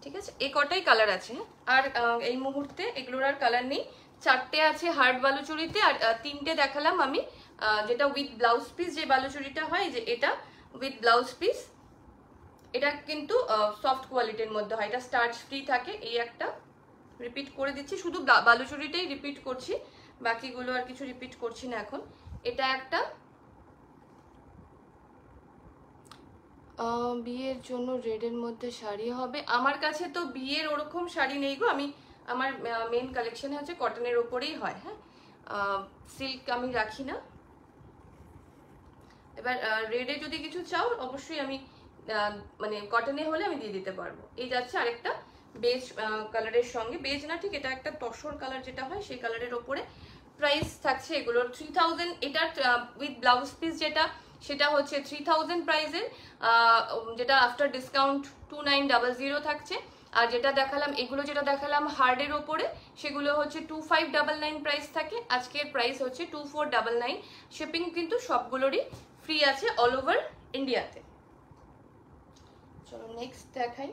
ঠিক আছে, এই কটাই কালার আছে, আর এই মুহূর্তে এগুলোর আর কালার নেই, চারটে আছে হার্ড বালুচুরিতে, আর তিনটে দেখালাম আমি যেটা উইথ ব্লাউজ পিস, যে বালুচুরিটা হয় যে এটা উইথ ব্লাউজ পিস, এটা কিন্তু সফট কোয়ালিটির মধ্যে হয়, এটা স্টার্চ ফ্রি থাকে। এই একটা রিপিট করে দিচ্ছি, শুধু বালুচুরিটাই রিপিট করছি, বাকিগুলো আর কিছু রিপিট করছি না এখন। এটা একটা বিয়ের জন্য রেডের মধ্যে শাড়ি হবে, আমার কাছে তো বিয়ের ওরকম শাড়ি নেই গো, আমি আমার মেন কালেকশনে হচ্ছে কটনের ওপরেই হয়। হ্যাঁ, সিল্ক আমি রাখি না। এবার রেডে যদি কিছু চাও অবশ্যই আমি মানে কটনে হলে আমি দিয়ে দিতে পারবো। এই যাচ্ছে আরেকটা বেজ কালারের সঙ্গে, বেজ না ঠিক, এটা একটা তসর কালার যেটা হয় সেই কালারের ওপরে, প্রাইস থাকছে এগুলোর 3000, এটার উইথ ব্লাউজ পিস যেটা সেটা হচ্ছে 3000 প্রাইসের, যেটা আফটার ডিসকাউন্ট 2900 থাকছে, আর যেটা দেখালাম, এগুলো যেটা দেখালাম হার্ডের ওপরে, সেগুলো হচ্ছে 2599 প্রাইস থাকে, আজকের প্রাইস হচ্ছে 2499। শিপিং কিন্তু সবগুলোরই ফ্রি আছে অল ওভার ইন্ডিয়াতে। চলো নেক্সট দেখাই।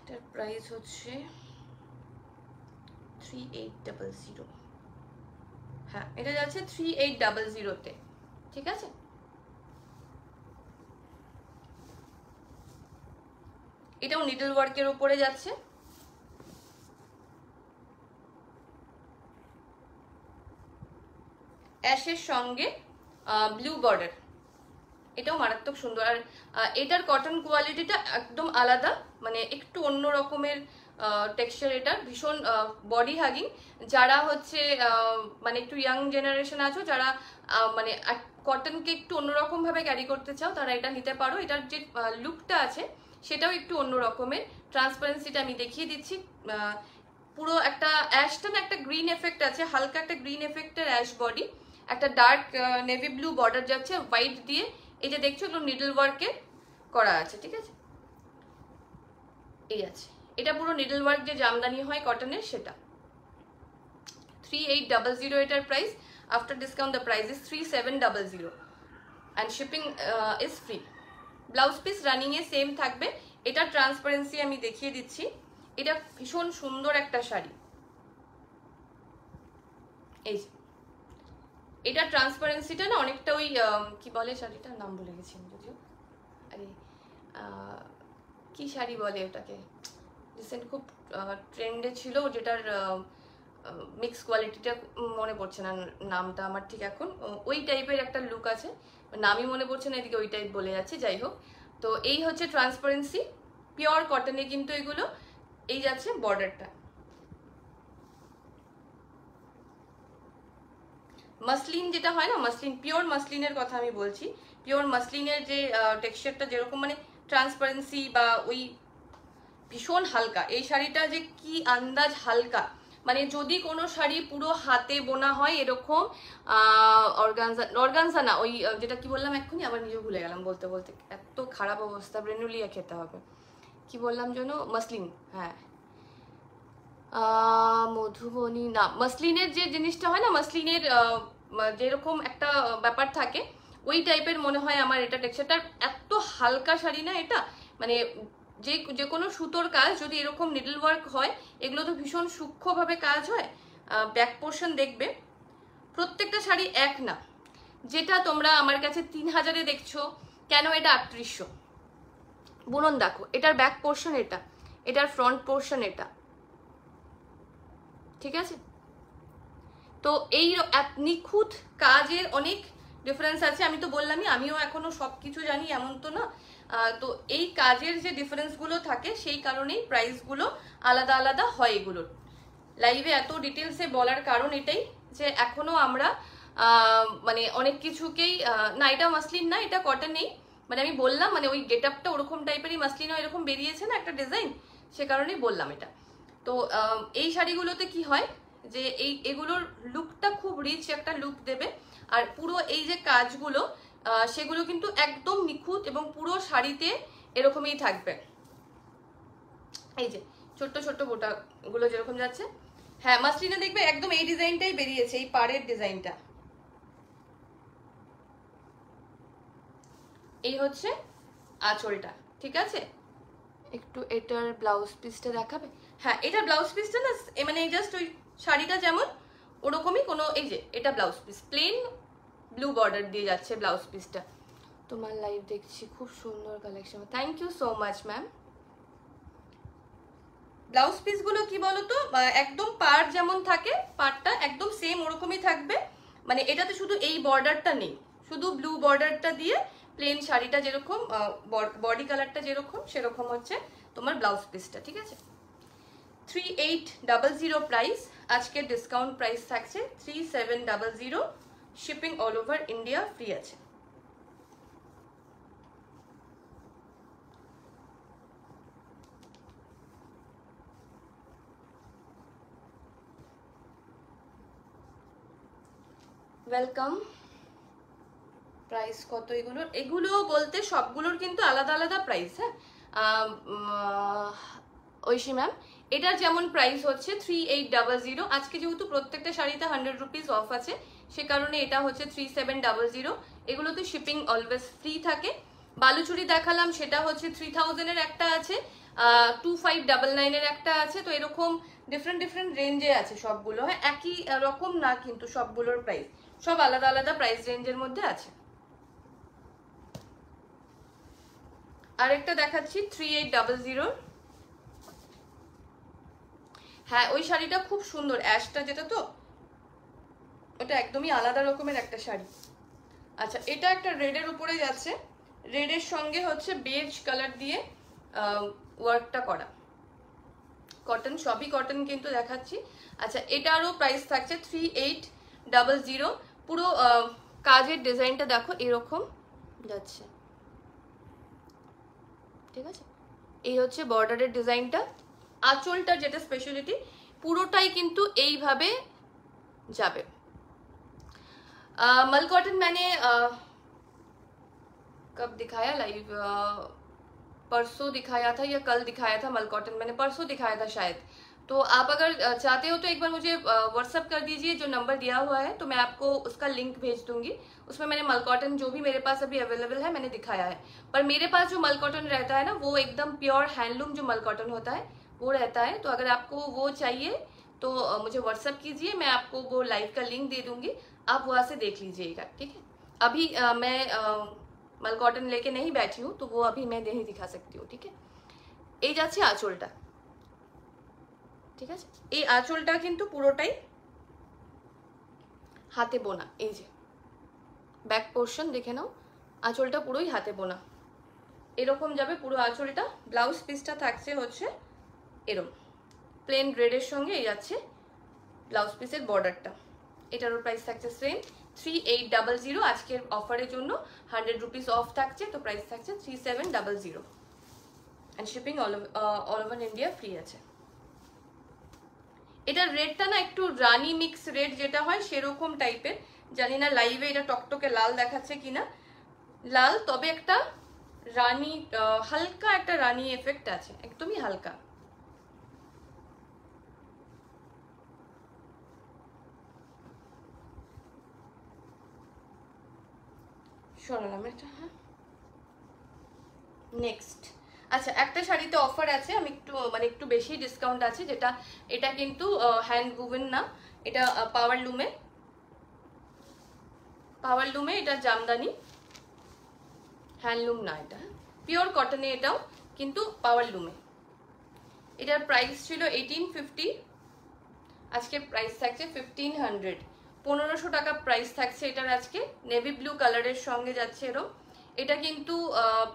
এটার প্রাইস হচ্ছে 3800। হ্যাঁ, এটা যাচ্ছে 3800-তে, ঠিক আছে। এটাও নিডল ওয়ার্কের উপরে যাচ্ছে। অ্যাশের সঙ্গে ব্লু বর্ডার, এটাও মারাত্মক সুন্দর। আর এটার কটন কোয়ালিটিটা একদম আলাদা, মানে একটু অন্য রকমের টেক্সচার। এটা ভীষণ বডি হাগিং। যারা হচ্ছে মানে একটু ইয়াং জেনারেশন আছো, যারা মানে কটনকে একটু অন্যরকম ভাবে ক্যারি করতে চাও, তারা এটা নিতে পারো। এটার যে লুকটা আছে সেটাও একটু অন্য রকমের। ট্রান্সপারেন্সিটা আমি দেখিয়ে দিচ্ছি। পুরো একটা অ্যাশটা না, একটা গ্রিন এফেক্ট আছে, হালকা একটা গ্রিন এফেক্টের অ্যাশ বডি, একটা ডার্ক নেভি ব্লু বর্ডার যাচ্ছে হোয়াইট দিয়ে। এই যে দেখছো এগুলো নিডল ওয়ার্কে করা আছে, ঠিক আছে। এই আছে, এটা পুরো নিডল ওয়ার্ক যে জামদানি হয় কটনের, সেটা। 3800 এটার price. After discount the price is 3700 and shipping is free. Blouse piece running A same থাকবে। এটা ট্রান্সপারেন্সি আমি দেখিয়ে দিচ্ছি। এটা ভীষণ সুন্দর একটা শাড়ি। এই যে এটা ট্রান্সপারেন্সিটা না অনেকটা ওই কি বলে শাড়িটার নাম ভুলে গেছি আমি যদিও। আরে কি শাড়ি বলে ওটাকে, রিসেন্ট খুব ট্রেন্ডে ছিল, যেটার মিক্স কোয়ালিটিটা মনে পড়ছে না নামটা আমার ঠিক এখন। ওই টাইপের একটা লুক আছে, নামই মনে পড়ছে না, এদিকে ওই টাইপ বলে যাচ্ছে। যাই হোক, তো এই হচ্ছে ট্রান্সপারেন্সি, পিওর কটনে কিন্তু এগুলো। এই যাচ্ছে বর্ডারটা। মাসলিন যেটা হয় না, মাসলিন, পিওর মাসলিনের কথা আমি বলছি। পিওর মাসলিনের যে টেক্সচারটা যেরকম, মানে ট্রান্সপারেন্সি বা ওই ভীষণ হালকা। এই শাড়িটা যে কি আন্দাজ হালকা, মানে যদি কোনো শাড়ি পুরো হাতে বোনা হয় এরকম অর্গানজা, অর্গানজা না, ওই যেটা কি বললাম এক্ষুনি, আবার নিজে ভুলে গেলাম বলতে বলতে, এত খারাপ অবস্থা, ব্রেনুলিয়া খেতে হবে। কি বললাম যেন, মাসলিন, হ্যাঁ মধুবনী না, মাসলিনের যে জিনিসটা হয় না, মাসলিনের যেরকম একটা ব্যাপার থাকে, ওই টাইপের মনে হয় আমার এটা টেক্সচারটা। এত হালকা শাড়ি না এটা, মানে যে কোনো সুতোর কাজ যদি এরকম নিডল ওয়ার্ক হয়, এগুলো তো ভীষণ সূক্ষ্মভাবে কাজ হয়। ব্যাক পোর্শন দেখবে, প্রত্যেকটা শাড়ি এক না। যেটা তোমরা আমার কাছে 3000-এ দেখছো, কেন এটা 3800। বুনন দেখো, এটার ব্যাক পোর্শন এটা, এটার ফ্রন্ট পোর্শন এটা, ঠিক আছে। তো এই নিখুঁত কাজের অনেক ডিফারেন্স আছে। আমি তো বললামই, আমিও এখনো সবকিছু জানি এমন তো না। তো এই কাজের যে ডিফারেন্সগুলো থাকে, সেই কারণেই প্রাইসগুলো আলাদা আলাদা হয়। এগুলোর লাইভে এত ডিটেলসে বলার কারণ এটাই, যে এখনো আমরা মানে অনেক কিছুকেই না, এটা মাসলিন না, এটা কটন নেই, মানে আমি বললাম, মানে ওই গেট আপটা ওরকম টাইপেরই, মাসলিনও এরকম বেরিয়েছে না একটা ডিজাইন, সে কারণেই বললাম এটা। তো এই শাড়িগুলোতে কি হয়, যে এগুলোর লুকটা খুব রিচ একটা লুক দেবে। আর পুরো এই যে কাজগুলো, সেগুলো কিন্তু একদম নিখুঁত এবং পুরো শাড়িতে এরকমই থাকবে। এই যে ছোট্ট ছোট্ট বোটাগুলো যেরকম যাচ্ছে, হ্যাঁ মাসলিনে দেখবে একদম এই ডিজাইনটাই বেরিয়েছে, এই পাড়ের ডিজাইনটা। এই হচ্ছে আঁচলটা, ঠিক আছে। একটু এটার ব্লাউজ পিসটা দেখাবে? হ্যাঁ, এটার ব্লাউজ পিসটা না, মানে জাস্ট ওই শাড়িটা যেমন ওরকমই কোনো, এই যে এটা blouse piece, plain blue border দিয়ে যাচ্ছে ব্লাউজ পিসটা। তোমার লাইভ দেখছি, খুব সুন্দর collection, thank you so much ma'am. Blouse পিসগুলো কি বলতো, একদম পাড় যেমন থাকে, পাড়টা একদম সেম ওরকমই থাকবে। মানে এটাতে শুধু এই বর্ডারটা নেই, শুধু ব্লু বর্ডারটা দিয়ে প্লেন শাড়িটা যেরকম, বডি কালারটা যেরকম, সেরকম হচ্ছে তোমার ব্লাউজ পিসটা, ঠিক আছে। 3800 প্রাইস, আজকের ডিসকাউন্ট প্রাইস থাকছে 3700। Shipping all over India free আছে। ওয়েলকাম। প্রাইস কত এগুলোর? এগুলো বলতে সবগুলোর কিন্তু আলাদা আলাদা প্রাইস। হ্যাঁ, ঐশী ম্যাম, এটার যেমন প্রাইস হচ্ছে 3800। আজকে যেহেতু প্রত্যেকটা শাড়িতে 100 রুপিস অফ আছে, সে কারণে এটা হচ্ছে 3700। এগুলোতে শিপিং অলওয়েজ ফ্রি থাকে। বালুচুরি দেখালাম, সেটা হচ্ছে 3000 এর একটা আছে, 2599 এর একটা আছে। তো এরকম ডিফারেন্ট ডিফারেন্ট রেঞ্জে আছে সবগুলো। হ্যাঁ, একই রকম না কিন্তু সবগুলোর প্রাইস, সব আলাদা আলাদা প্রাইস রেঞ্জের মধ্যে আছে। আরেকটা দেখাচ্ছি 3800। হ্যাঁ, ওই শাড়িটা খুব সুন্দর, অ্যাশটা যেটা, তো ওটা একদমই আলাদা রকমের একটা শাড়ি। আচ্ছা, এটা একটা রেডের উপরে যাচ্ছে, রেডের সঙ্গে হচ্ছে বেজ কালার দিয়ে ওয়ার্কটা করা, কটন, সবই কটন কিন্তু দেখাচ্ছি। আচ্ছা, এটারও প্রাইস থাকছে 3800। পুরো কাজের ডিজাইনটা দেখো এরকম যাচ্ছে, ঠিক আছে। এই হচ্ছে বর্ডারের ডিজাইনটা। আঁচলটা যেটা স্পেশালিটি, পুরোটাই কিন্তু এইভাবে যাবে। मल कॉटन मैंने कब दिखाया लाइव, परसों दिखाया था या कल दिखाया था। मल कॉटन मैंने परसों दिखाया था शायद। तो आप अगर चाहते हो तो एक बार मुझे व्हाट्सअप कर दीजिए, जो नंबर दिया हुआ है, तो मैं आपको उसका लिंक भेज दूंगी। उसमें मैंने मल कॉटन जो भी मेरे पास अभी अवेलेबल है मैंने दिखाया है। पर मेरे पास जो मल कॉटन रहता है ना, वो एकदम प्योर हैंडलूम जो मल कॉटन होता है वो रहता है। तो अगर आपको वो चाहिए तो मुझे व्हाट्सअप कीजिए, मैं आपको वो लाइव का लिंक दे दूंगी, आप वहाँ से देख लीजिएगा, ठीक है। अभी मैं मल कॉटन लेके नहीं बैठी हूँ, तो वो अभी मैं नहीं दिखा सकती हूँ, ठीक है। এই যাচ্ছে আঁচলটা, ঠিক আছে। এই আঁচলটা কিন্তু পুরোটাই হাতে বোনা। এই যে ব্যাক পোর্শন দেখে নাও, আঁচলটা পুরোই হাতে বোনা, এরকম যাবে পুরো আঁচলটা। ব্লাউজ পিসটা থাকছে হচ্ছে এরকম প্লেন গ্রেডের সঙ্গে, এই যাচ্ছে ব্লাউজ পিসের বর্ডারটা। এটারও প্রাইস থাকছে সেম 3800। আজকের অফারের জন্য 100 রুপিস অফ থাকছে, তো প্রাইস থাকছে 3700 and shipping all over India free আছে। এটার রেডটা না একটু রানি মিক্স রেড যেটা হয় সেরকম টাইপের, জানি না লাইভে এটা টকটকে লাল দেখাচ্ছে কিনা, লাল, তবে একটা রানি, হালকা একটা রানি এফেক্ট আছে, একদমই হালকা। শোনালাম এটা। হ্যাঁ, নেক্সট। আচ্ছা, একটা শাড়িতে অফার আছে, আমি একটু মানে একটু বেশি ডিসকাউন্ট আছে, যেটা এটা কিন্তু হ্যান্ড উভেন না, এটা পাওয়ার লুমে, এটা জামদানি, হ্যান্ডলুম না, এটা পিওর কটনে, এটাও কিন্তু পাওয়ার লুমে। এটার প্রাইস ছিল 1850, আজকে প্রাইস থাকছে 1500, 1500 টাকা প্রাইস থাকছে এটার আজকে। নেভি ব্লু কালারের সঙ্গে যাচ্ছে এরও। এটা কিন্তু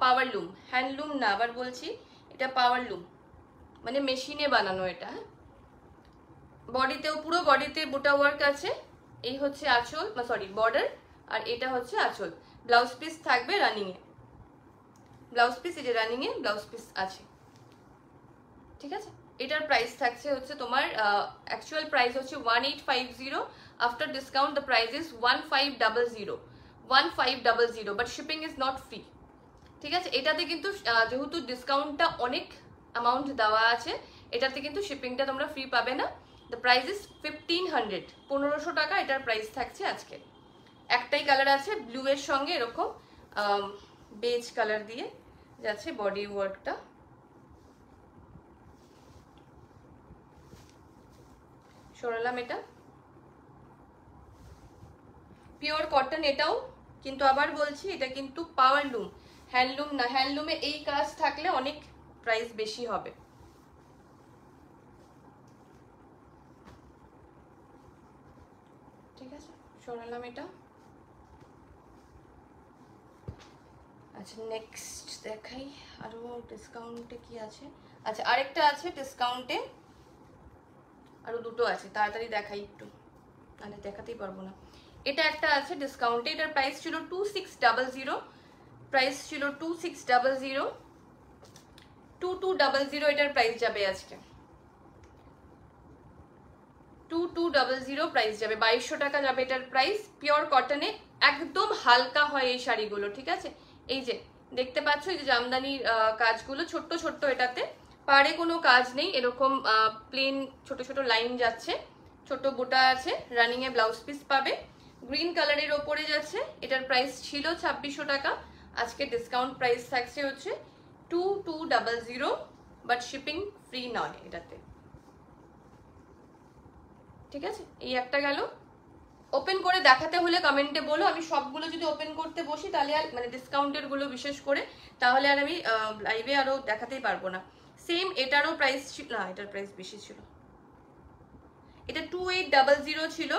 পাওয়ার লুম, হ্যান্ডলুম না, আবার বলছি, এটা পাওয়ার লুম, মানে মেশিনে বানানো এটা। হ্যাঁ, বডিতেও পুরো বডিতে বুটা ওয়ার্ক আছে। এই হচ্ছে আঁচল, সরি বর্ডার, আর এটা হচ্ছে আঁচল। ব্লাউজ পিস থাকবে রানিং এ, ব্লাউজ পিস এই যে রানিং এ ব্লাউজ পিস আছে, ঠিক আছে। এটার প্রাইস থাকছে হচ্ছে তোমার অ্যাকচুয়াল প্রাইস হচ্ছে 1850, after discount the price is 1500, but shipping is not free, ঠিক আছে। এটাতে কিন্তু যেহেতু ডিসকাউন্টটা অনেক অ্যামাউন্ট দেওয়া আছে, এটাতে কিন্তু শিপিংটা তোমরা ফ্রি পাবে না। দ্য প্রাইস ইজ 1500, 1500 টাকা এটার প্রাইস থাকছে আজকে। একটাই কালার আছে, ব্লু এর সঙ্গে এরকম বেজ কালার দিয়ে যাচ্ছে বডি ওয়ার্কটা। সরালাম, এটা পিওর কটন, এটাও কিন্তু আবার বলছি এটা কিন্তু পাওয়ার লুম, হ্যান্ডলুম না। হ্যান্ডলুমে এই কাজ থাকলে অনেক প্রাইস বেশি হবে, ঠিক আছে। সরালাম এটা। আচ্ছা, নেক্সট দেখাই আরো ডিসকাউন্টে কি আছে। আচ্ছা, আরেকটা আছে ডিসকাউন্টে, আরো দুটো আছে, তাড়াতাড়ি দেখাই একটু, তাহলে দেখাতেই পারবো না। এটা একটা আছে ডিসকাউন্টে, এটার প্রাইস ছিল 2600, প্রাইস ছিল 2600, 2200 এটার প্রাইস যাবে আজকে, 2200 প্রাইস যাবে, 2200 টাকা যাবে এটার প্রাইস। পিওর কটনে, একদম হালকা হয় এই শাড়িগুলো, ঠিক আছে। এই যে দেখতে পাচ্ছ এই যে জামদানির কাজগুলো ছোট্ট ছোট্ট, এটাতে পাড়ে কোনো কাজ নেই, এরকম প্লেন ছোট ছোট লাইন যাচ্ছে, ছোট বুটা আছে, রানিং এ ব্লাউজ পিস পাবে, গ্রিন কালারের ওপরে যাচ্ছে। এটার প্রাইস ছিল 2600 টাকা, আজকে ডিসকাউন্ট প্রাইস থাকছে হচ্ছে 2200, বাট শিপিং ফ্রি নয় এটাতে, ঠিক আছে। এই একটা গেল। ওপেন করে দেখাতে হলে কমেন্টে বলো, আমি সবগুলো যদি ওপেন করতে বসি তাহলে আর মানে ডিসকাউন্টের গুলো বিশেষ করে, তাহলে আর আমি লাইভে আরো দেখাতেই পারবো না। সেম এটারও প্রাইস ছিল না, এটার প্রাইস বেশি ছিল, এটা 2800 ছিল,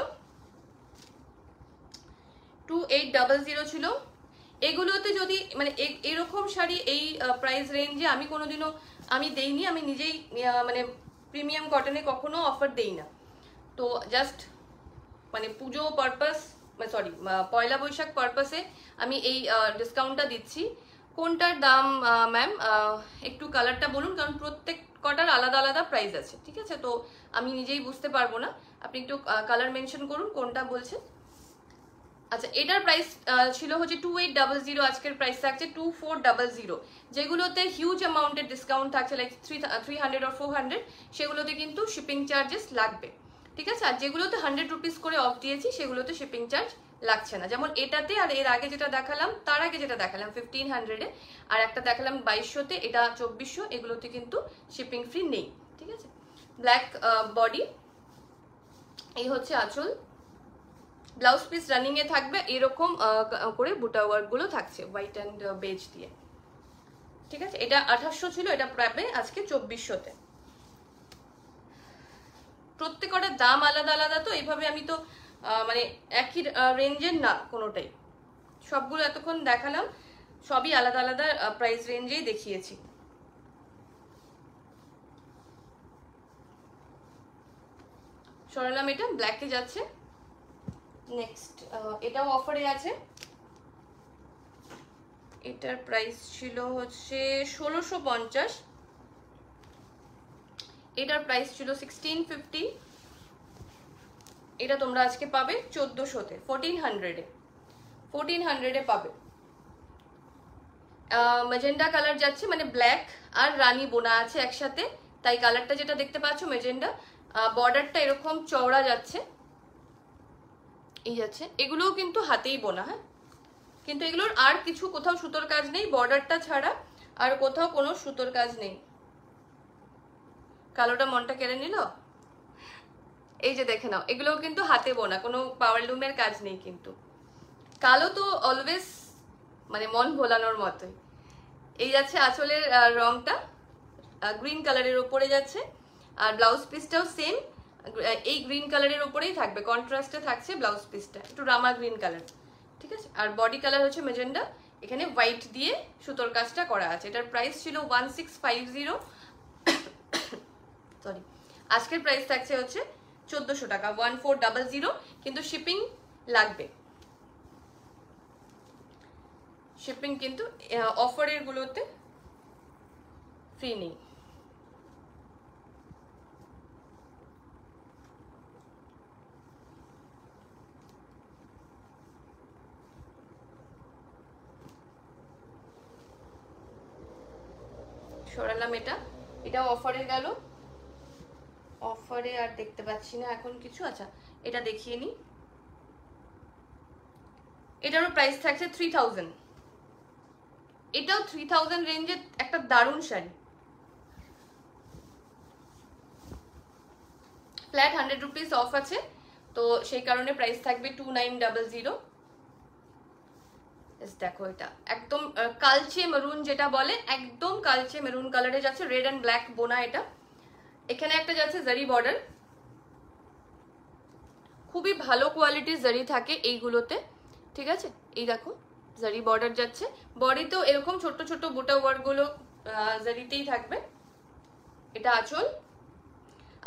2800 ছিল। এগুলোতে যদি মানে এরকম শাড়ি এই প্রাইস রেঞ্জে আমি কোনোদিনও আমি দেইনি, আমি নিজেই মানে প্রিমিয়াম কটনে কখনো অফার দেই না। তো জাস্ট মানে পুজো পারপাস, সরি পয়লা বৈশাখ পারপাসে আমি এই ডিসকাউন্টটা দিচ্ছি। কোনটার দাম ম্যাম একটু কালারটা বলুন, কারণ প্রত্যেক কটার আলাদা আলাদা প্রাইস আছে, ঠিক আছে, তো আমি নিজেই বুঝতে পারবো না, আপনি একটু কালার মেনশন করুন কোনটা বলছেন। আচ্ছা, এটার প্রাইস ছিল হচ্ছে 2800, আজকের প্রাইস থাকছে 2400। যেগুলোতে হিউজ অ্যামাউন্টের ডিসকাউন্ট থাকছে লাইক 300 or 400, সেগুলোতে কিন্তু শিপিং চার্জেস লাগবে, ঠিক আছে। আর যেগুলোতে 100 রুপিস করে অফ দিয়েছি সেগুলোতে শিপিং চার্জ লাগছে না, যেমন এটাতে, আর এর আগে যেটা দেখালাম, তার আগে যেটা দেখালাম 1500-এ, আর একটা দেখালাম 2200-তে, এটা 2400, এগুলোতে কিন্তু শিপিং ফ্রি নেই, ঠিক আছে। ব্ল্যাক বডি, এই হচ্ছে আঁচল, ব্লাউজ পিস রানিং এ থাকবে, এরকম করে বুটা ওয়ার্ক গুলো থাকছে হোয়াইট অ্যান্ড বেজ দিয়ে, ঠিক আছে। এটা 2800 ছিল, এটা পাবে আজকে 2400-তে। প্রত্যেকটার দাম আলাদা আলাদা, তো এইভাবে আমি তো মানে একই রেঞ্জের না কোনোটাই, সবগুলো এতক্ষণ দেখালাম সবই আলাদা আলাদা প্রাইস রেঞ্জেই দেখিয়েছি। সরালাম, এটা ব্ল্যাকে যাচ্ছে। নেক্সট এটাও অফারে আছে, এটার প্রাইস ছিল হচ্ছে 1650, এটার প্রাইস ছিল 1650, এটা তোমরা আজকে পাবে 1400-তে, 1400-এ পাবে। ম্যাজেন্ডা কালার যাচ্ছে, মানে ব্ল্যাক আর রানী বোনা আছে একসাথে, তাই কালারটা যেটা দেখতে পাচ্ছ ম্যাজেন্ডা, বর্ডারটা এরকম চওড়া যাচ্ছে, এই যাচ্ছে। এগুলোও কিন্তু হাতেই বোনা, হ্যাঁ, কিন্তু এগুলোর আর কিছু কোথাও সুতোর কাজ নেই, বর্ডারটা ছাড়া আর কোথাও কোনো সুতোর কাজ নেই। কালোটা মনটা কেড়ে নিল, এই যে দেখে নাও, এগুলোও কিন্তু হাতে বোনা, কোনো পাওয়ার লুমের কাজ নেই কিন্তু। কালো তো অলওয়েজ মানে মন ভোলানোর মতোই। এই যাচ্ছে আঁচলের রংটা, গ্রিন কালারের ওপরে যাচ্ছে, আর ব্লাউজ পিসটাও সেম এই গ্রিন কালারের ওপরেই থাকবে, কন্ট্রাস্টে থাকছে ব্লাউজ পিসটা, একটু রামা গ্রিন কালার, ঠিক আছে। আর বডি কালার হচ্ছে মেজেন্ডা, এখানে হোয়াইট দিয়ে সুতোর কাজটা করা আছে। এটার প্রাইস ছিল 1650, সরি, আজকের প্রাইস থাকছে হচ্ছে 1400 টাকা, 1400, কিন্তু শিপিং লাগবে, শিপিং কিন্তু অফারের গুলোতে ফ্রি নেই। সরালাম, এটাও অফারে গেল, অফারে আর দেখতে পাচ্ছি না এখন কিছু। আচ্ছা, এটা দেখিয়ে নি, এটারও প্রাইস থাকছে 3000, এটাও 3000 রেঞ্জের একটা দারুণ শাড়ি, ফ্ল্যাট 100 রুপিস অফ আছে, তো সেই কারণে প্রাইস থাকবে 2900। দেখো, এটা একদম কালচে মেরুন যেটা বলে, একদম কালচে মেরুন কালারে যাচ্ছে, রেড অ্যান্ড ব্ল্যাক বোনা এটা। এখানে একটা যাচ্ছে জারি বর্ডার, খুবই ভালো কোয়ালিটির জারি থাকে এইগুলোতে, ঠিক আছে। এই দেখো জারি বর্ডার যাচ্ছে, বডিতেও এরকম ছোট ছোট বুটা ওয়ার্ক গুলো জারিতেই থাকবে। এটা আঁচল,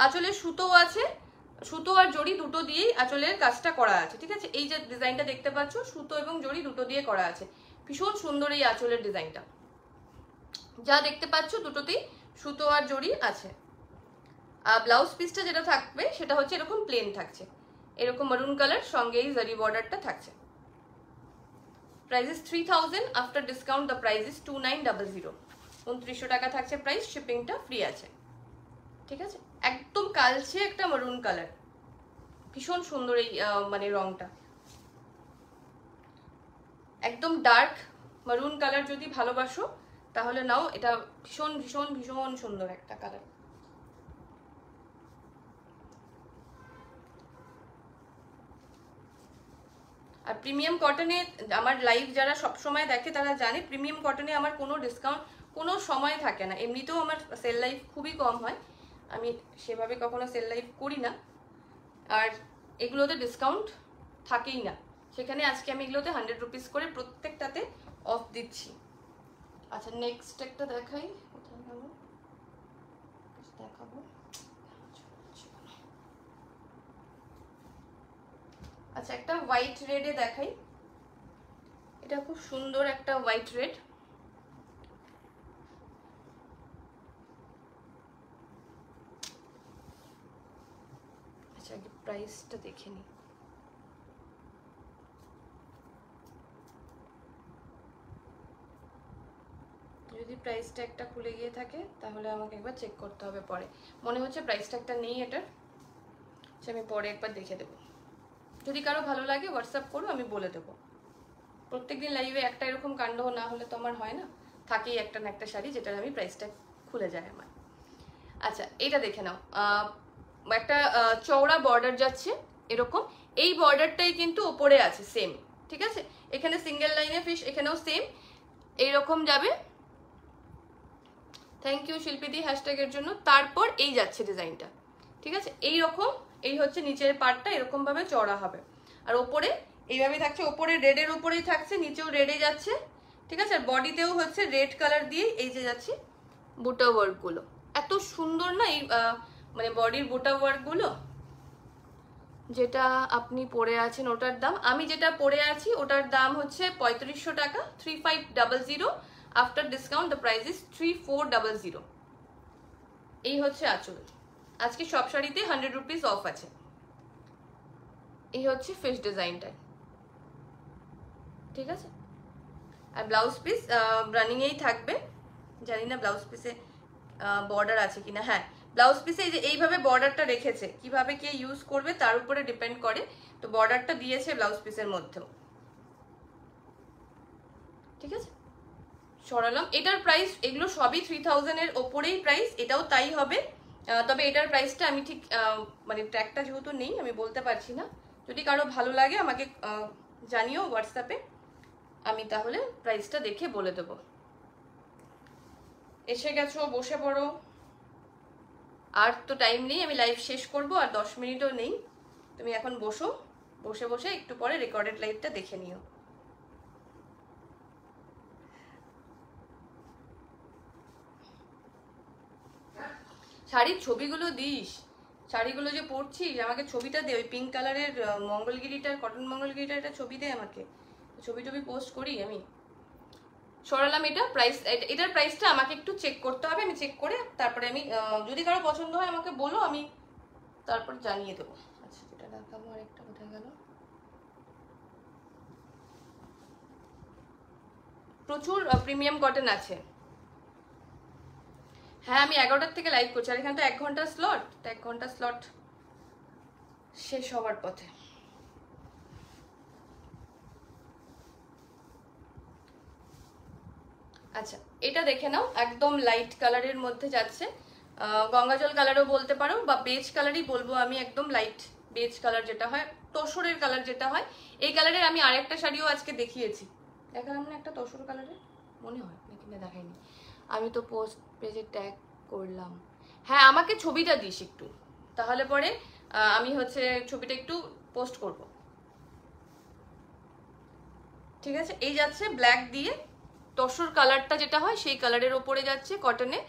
আঁচলের সুতো আছে, সুতো আর জড়ি দুটো দিয়েই আঁচলের কাজটা করা আছে, ঠিক আছে। এই যে ডিজাইনটা দেখতে পাচ্ছ, সুতো এবং জড়ি দুটো দিয়ে করা আছে, ভীষণ সুন্দর এই আঁচলের ডিজাইনটা, যা দেখতে পাচ্ছ দুটোতেই সুতো আর জড়ি আছে। আর ব্লাউজ পিসটা যেটা থাকবে সেটা হচ্ছে এরকম প্লেন থাকছে, এরকম মেরুন কালার, সঙ্গে এই জারি বর্ডারটা থাকছে। Price is 3000, after discount the price is 2900। 2900 টাকা থাকছে প্রাইস, শিপিংটা ফ্রি আছে। ঠিক আছে, একদম কালচে একটা মারুন কালার, ভীষণ সুন্দর এই মানে রংটা, একদম ডার্ক মারুন কালার যদি ভালোবাসো তাহলে নাও, এটা ভীষণ ভীষণ ভীষণ সুন্দর একটা কালার। আর প্রিমিয়াম কটনে আমার লাইভ যারা সবসময় দেখে তারা জানে, প্রিমিয়াম কটনে আমার কোনো ডিসকাউন্ট কোনো সময় থাকে না। এমনিতেও আমার সেল লাইভ খুবই কম হয়, আমি সেভাবে কখনো সেল লাইভ করি না, আর এগুলোতে ডিসকাউন্ট থাকেই না। সেখানে আজকে আমি এগুলোতে 100 রুপিস করে প্রত্যেকটাতে অফ দিচ্ছি। আচ্ছা নেক্সট একটা দেখাই, কোথায় গেল দেখাবো। আচ্ছা একটা হোয়াইট রেডে দেখাই, এটা খুব সুন্দর একটা হোয়াইট রেড। আচ্ছা আগে প্রাইসটা দেখে নিই। যদি প্রাইস ট্যাগটা খুলে গিয়ে থাকে তাহলে আমাকে একবার চেক করতে হবে পরে। মনে হচ্ছে প্রাইস ট্যাগটা নেই এটার, আমি পরে একবার দেখে দেবো। যদি কারো ভালো লাগে হোয়াটসঅ্যাপ করো, আমি বলে দেবো। প্রত্যেকদিন লাইভে একটা এরকম কাণ্ড না হলে তো আমার হয় না, থাকেই একটা না একটা শাড়ি যেটার আমি প্রাইস ট্যাগ খুলে যায় আমার। আচ্ছা এটা দেখে নাও, একটা চওড়া বর্ডার যাচ্ছে এরকম, এই বর্ডারটাই কিন্তু ওপরে আছে সেম। ঠিক আছে, এখানে সিঙ্গেল লাইনে ফিশ, এখানেও সেম এইরকম যাবে। থ্যাংক ইউ শিল্পীদি হ্যাশট্যাগের জন্য। তারপর এই যাচ্ছে ডিজাইনটা, ঠিক আছে, এইরকম, এই হচ্ছে নিচের পার্টটা এরকম ভাবে চড়া হবে, আর ওপরে এইভাবে থাকছে, ওপরে রেডের উপরেই থাকছে, নিচেও রেডে যাচ্ছে। ঠিক আছে, আর বডিতেও হচ্ছে রেড কালার দিয়ে এই যে যাচ্ছে বুটা ওয়ার্কগুলো, এত সুন্দর না এই মানে বডির বুটা ওয়ার্কগুলো। যেটা আপনি পরে আছেন ওটার দাম, আমি যেটা পরে আছি ওটার দাম হচ্ছে 3500 টাকা, 3500। After discount the price is 3400। এই হচ্ছে আঁচল। আজকে সব শাড়িতে 100 রুপিস অফ আছে। এই হচ্ছে ফিশ ডিজাইনটা, ঠিক আছে। আর ব্লাউজ পিস রানিংয়েই থাকবে, জানি না ব্লাউজ পিসে বর্ডার আছে কিনা। হ্যাঁ, ব্লাউজ পিসে এই যে এইভাবে বর্ডারটা রেখেছে, কিভাবে কে ইউজ করবে তার উপরে ডিপেন্ড করে, তো বর্ডারটা দিয়েছে ব্লাউজ পিসের মধ্যেও। ঠিক আছে, সরালাম। এটার প্রাইস, এগুলো সবই 3000 এর ওপরেই প্রাইস, এটাও তাই হবে। তবে এটার প্রাইসটা আমি ঠিক মানে ট্যাগটা যেহেতু নেই আমি বলতে পারছি না। যদি কারো ভালো লাগে আমাকে জানিও হোয়াটসঅ্যাপে, আমি তাহলে প্রাইসটা দেখে বলে দেবো। এসে গেছো, বসে পড়ো। আর তো টাইম নেই, আমি লাইভ শেষ করব, আর 10 মিনিটও নেই। তুমি এখন বসো, বসে বসে একটু পরে রেকর্ডেড লাইভটা দেখে নিও। শাড়ির ছবিগুলো দিস, শাড়িগুলো যে পরছিস আমাকে ছবিটা দে, ওই পিঙ্ক কালারের মঙ্গলগিরিটার, কটন মঙ্গলগিরিটার একটা ছবি দে আমাকে, ছবি টবি পোস্ট করি আমি। সরালাম এটা, প্রাইস, এটার প্রাইসটা আমাকে একটু চেক করতে হবে, আমি চেক করে তারপরে আমি যদি কারো পছন্দ হয় আমাকে বলো, আমি তারপর জানিয়ে দেবো। আচ্ছা এটা দেখাবো, আরেকটা কোথায় গেল। প্রচুর প্রিমিয়াম কটন আছে। হ্যাঁ আমি 11টার থেকে লাইভ করছি, আর এখানে তো 1 ঘন্টার স্লট, তো 1 ঘন্টার স্লট শেষ হওয়ার পথে। আচ্ছা এটা দেখে নাও, একদম লাইট কালারের মধ্যে যাচ্ছে, গঙ্গাজল কালারও বলতে পারো বা বেজ কালারই বলবো আমি, একদম লাইট বেজ কালার যেটা হয়, তসরের কালার যেটা হয়, এই কালারের আমি আরেকটা শাড়িও আজকে দেখিয়েছি, দেখালাম না একটা তসর কালারের, মনে হয় নাকি না দেখাইনি, আমি তো পোস্ট পেজে ট্যাগ করলাম। হ্যাঁ আমাকে ছবিটা দিস একটু, তাহলে পরে আমি হচ্ছে ছবিটা একটু পোস্ট করব। ঠিক আছে, এই যাচ্ছে ব্ল্যাক দিয়ে, তসর কালারটা যেটা হয় সেই কালারের ওপরে যাচ্ছে কটনে,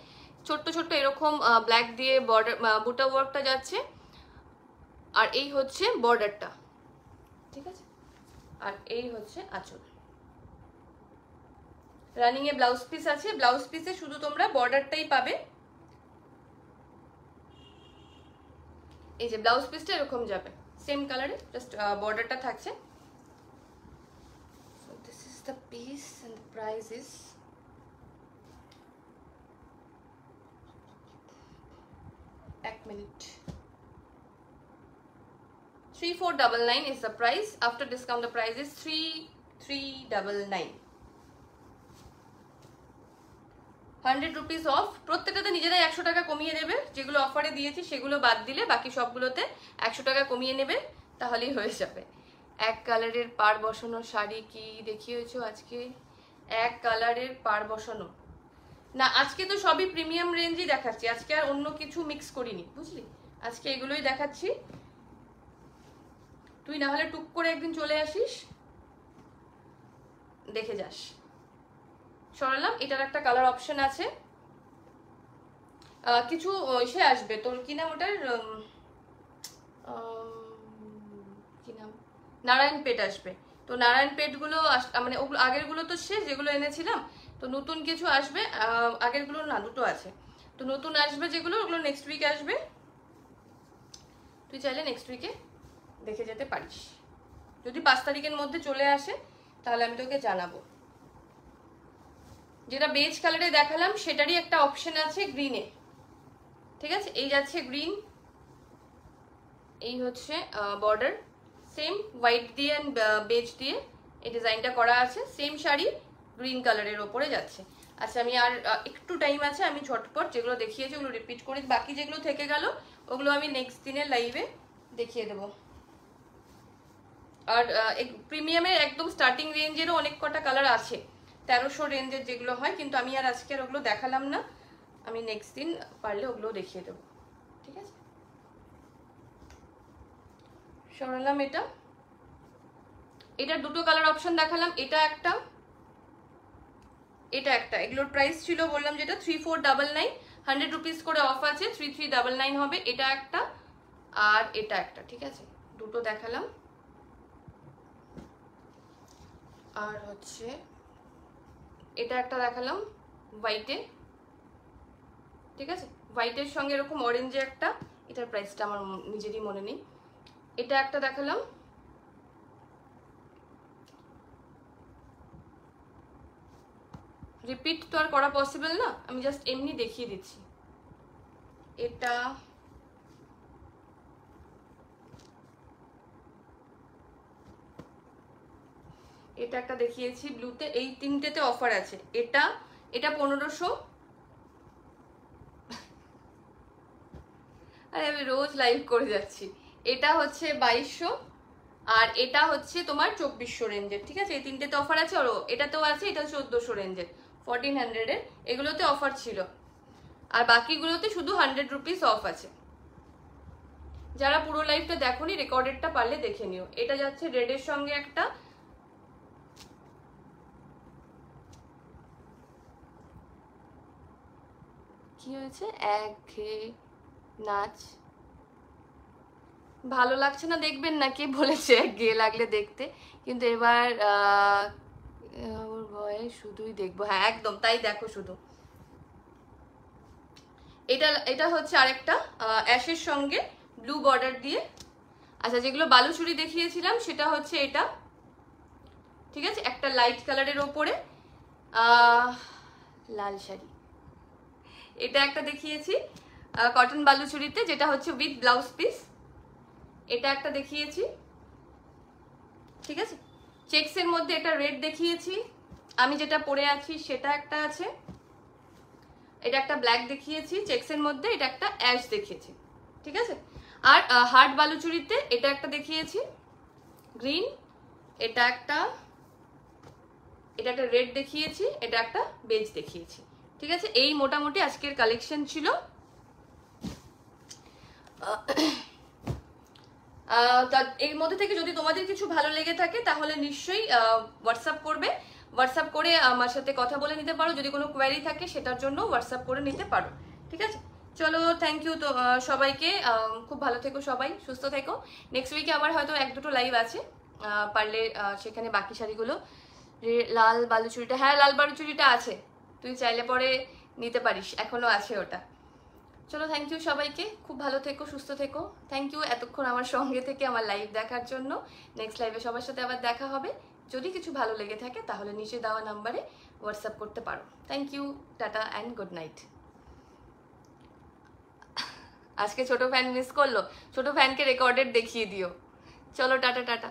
ছোট্ট ছোট্ট এরকম ব্ল্যাক দিয়ে বর্ডার বুটা ওয়ার্কটা যাচ্ছে, আর এই হচ্ছে বর্ডারটা। ঠিক আছে, আর এই হচ্ছে আঁচল। রানিং এ ব্লাউজ পিস আছে, ব্লাউজ পিসে শুধু তোমরা বর্ডারটাই পাবে। এই যে ব্লাউজ পিসটা এরকম যাবে সেম কালারে, জাস্ট বর্ডারটা থাকছে। This is the piece and the price is এক minute 3499 is the price. After discount the price is 3399. 100 rupees off. প্রত্যেকটাতে নিজেরাই 100 টাকা কমিয়ে নেবে, যেগুলো অফারে দিয়েছি সেগুলো বাদ দিলে বাকি সবগুলোতে 100 টাকা কমিয়ে নেবে, তাহলেই হয়ে যাবে। এক কালারের পাড় বসানো শাড়ি কি দেখিয়েছো আজকে? এক কালারের পাড় বসানো না, আজকে তো সবই প্রিমিয়াম রেঞ্জই দেখাচ্ছি, আজকে আর অন্য কিছু মিক্স করিনি, বুঝলি? আজকে এগুলোই দেখাচ্ছি। তুই না হলে টুক করে একদিন চলে আসিস, দেখে যাস। সরালাম। এটার একটা কালার অপশন আছে, কিছু এসে আসবে, তোর কি নাম ওটার, কি নাম, নারায়ণপেট আসবে। তো নারায়ণপেট গুলো মানে ওগুলো আগের গুলো তো শেষ, যেগুলো এনেছিলাম, তো নতুন কিছু আসবে। আগের গুলো না, দুটো আছে, তো নতুন আসবে যেগুলো, ওগুলো নেক্সট উইক আসবে। তুই চাইলে নেক্সট উইকে দেখে যেতে পারিস। যদি 5 তারিখের মধ্যে চলে আসে তাহলে আমি তোকে জানাবো। যেটা বেজ কালারে দেখালাম সেটারই একটা অপশন আছে গ্রিনে, ঠিক আছে? এই যাচ্ছে গ্রিন, এই হচ্ছে বর্ডার, সেম হোয়াইট দিয়ে অ্যান্ড বেজ দিয়ে এই ডিজাইনটা করা আছে। সেম শাড়ি গ্রিন কালারের ওপরে যাচ্ছে। আচ্ছা, আমি আর একটু টাইম আছে, আমি ঝটপট যেগুলো দেখিয়েছি ওগুলো রিপিট করি, বাকি যেগুলো থেকে গেল ওগুলো আমি নেক্সট দিনের লাইভে দেখিয়ে দেবো। আর প্রিমিয়ামের একদম স্টার্টিং রেঞ্জেরও অনেক কটা কালার আছে, 1300 রেঞ্জের যেগুলো হয়, কিন্তু আমি আর আজকে আর ওগুলো দেখালাম না, আমি নেক্সট দিন পারলে ওগুলো দেখিয়ে দেবো, ঠিক আছে? সরালাম এটা। এটার দুটো কালার অপশন দেখালাম, এটা একটা, এটা একটা। এগুলোর প্রাইস ছিল বললাম যেটা 3499, 100 রুপিস করে অফ আছে, 3399 হবে। এটা একটা আর এটা একটা, ঠিক আছে? দুটো দেখালাম। আর হচ্ছে এটা একটা দেখালাম হোয়াইটে, ঠিক আছে? হোয়াইটের সঙ্গে এরকম অরেঞ্জে একটা, এটার প্রাইসটা আমার নিজেরই মনে নেই। এটা একটা দেখালাম, রিপিট তো আর করা পসিবল না, আমি জাস্ট এমনি দেখিয়ে দিচ্ছি। এটা এটা একটা দেখিয়েছি ব্লুতে, এই তিনটেতে অফার আছে। এটা 1500, আরে আমি রোজ লাইভ করে যাচ্ছি। এটা হচ্ছে 2200, আর এটা হচ্ছে তোমার 2400 রেঞ্জের, ঠিক আছে? এই তিনটেতে অফার আছে। আর এটাতেও আছে, এটা 1400 রেঞ্জের, 1400 এর, এগুলোতে অফার ছিল। আর বাকিগুলোতে শুধু 100 রুপিস অফ আছে। যারা পুরো লাইভটা দেখোনি, রেকর্ডেডটা পারলে দেখে নিও। এটা যাচ্ছে রেডের সঙ্গে একটা, কি হয়েছে, একঘেয়ে নাচ ভালো লাগছে না দেখবেন না, কে বলেছে একঘেয়ে লাগলে দেখতে? কিন্তু এবার ওর ভয়ে শুধুই দেখবো, হ্যাঁ একদম তাই, দেখো শুধু। এটা হচ্ছে আরেকটা অ্যাশের সঙ্গে ব্লু বর্ডার দিয়ে। আচ্ছা, যেগুলো বালুচুরি দেখিয়েছিলাম সেটা হচ্ছে এটা, ঠিক আছে? একটা লাইট কালারের ওপরে লাল শাড়ি, এটা একটা দেখিয়েছি কটন বালুচুরিতে, যেটা হচ্ছে উইথ ব্লাউজ পিস। এটা একটা দেখিয়েছি, ঠিক আছে? চেক্সের মধ্যে এটা রেড দেখিয়েছি, আমি যেটা পরে আছি সেটা একটা আছে। এটা একটা ব্ল্যাক দেখিয়েছি চেক্সের মধ্যে, এটা একটা অ্যাশ দেখিয়েছি, ঠিক আছে? আর হার্ড বালুচুরিতে এটা একটা দেখিয়েছি গ্রিন, এটা একটা রেড দেখিয়েছি, এটা একটা বেজ দেখিয়েছি, ঠিক আছে? এই মোটামুটি আজকের কালেকশন ছিল। এর মধ্যে থেকে যদি তোমাদের কিছু ভালো লেগে থাকে তাহলে নিশ্চয়ই হোয়াটসঅ্যাপ করবে, হোয়াটসঅ্যাপ করে আমার সাথে কথা বলে নিতে পারো। যদি কোনো কোয়ারি থাকে সেটার জন্য হোয়াটসঅ্যাপ করে নিতে পারো, ঠিক আছে? চলো, থ্যাংক ইউ তো সবাইকে, খুব ভালো থেকো সবাই, সুস্থ থেকো। নেক্সট উইকে আবার হয়তো 1-2 লাইভ আছে, পারলে সেখানে বাকি শাড়িগুলো। লাল বালুচুরিটা, হ্যাঁ লাল বালুচুরিটা আছে, তুই চাইলে পরে নিতে পারিস, এখনো আছে ওটা। চলো, থ্যাংক ইউ সবাইকে, খুব ভালো থেকো, সুস্থ থেকো। থ্যাংক ইউ এতক্ষণ আমার সঙ্গে থেকে আমার লাইভ দেখার জন্য। নেক্সট লাইভে সবার সাথে আবার দেখা হবে। যদি কিছু ভালো লেগে থাকে তাহলে নিচে দেওয়া নাম্বারে হোয়াটসঅ্যাপ করতে পারো। Thank you, tata and good night. আজকে ছোট ফ্যান মিস করলো, ছোট ফ্যানকে রেকর্ডেড দেখিয়ে দিও। চলো, টাটা টাটা।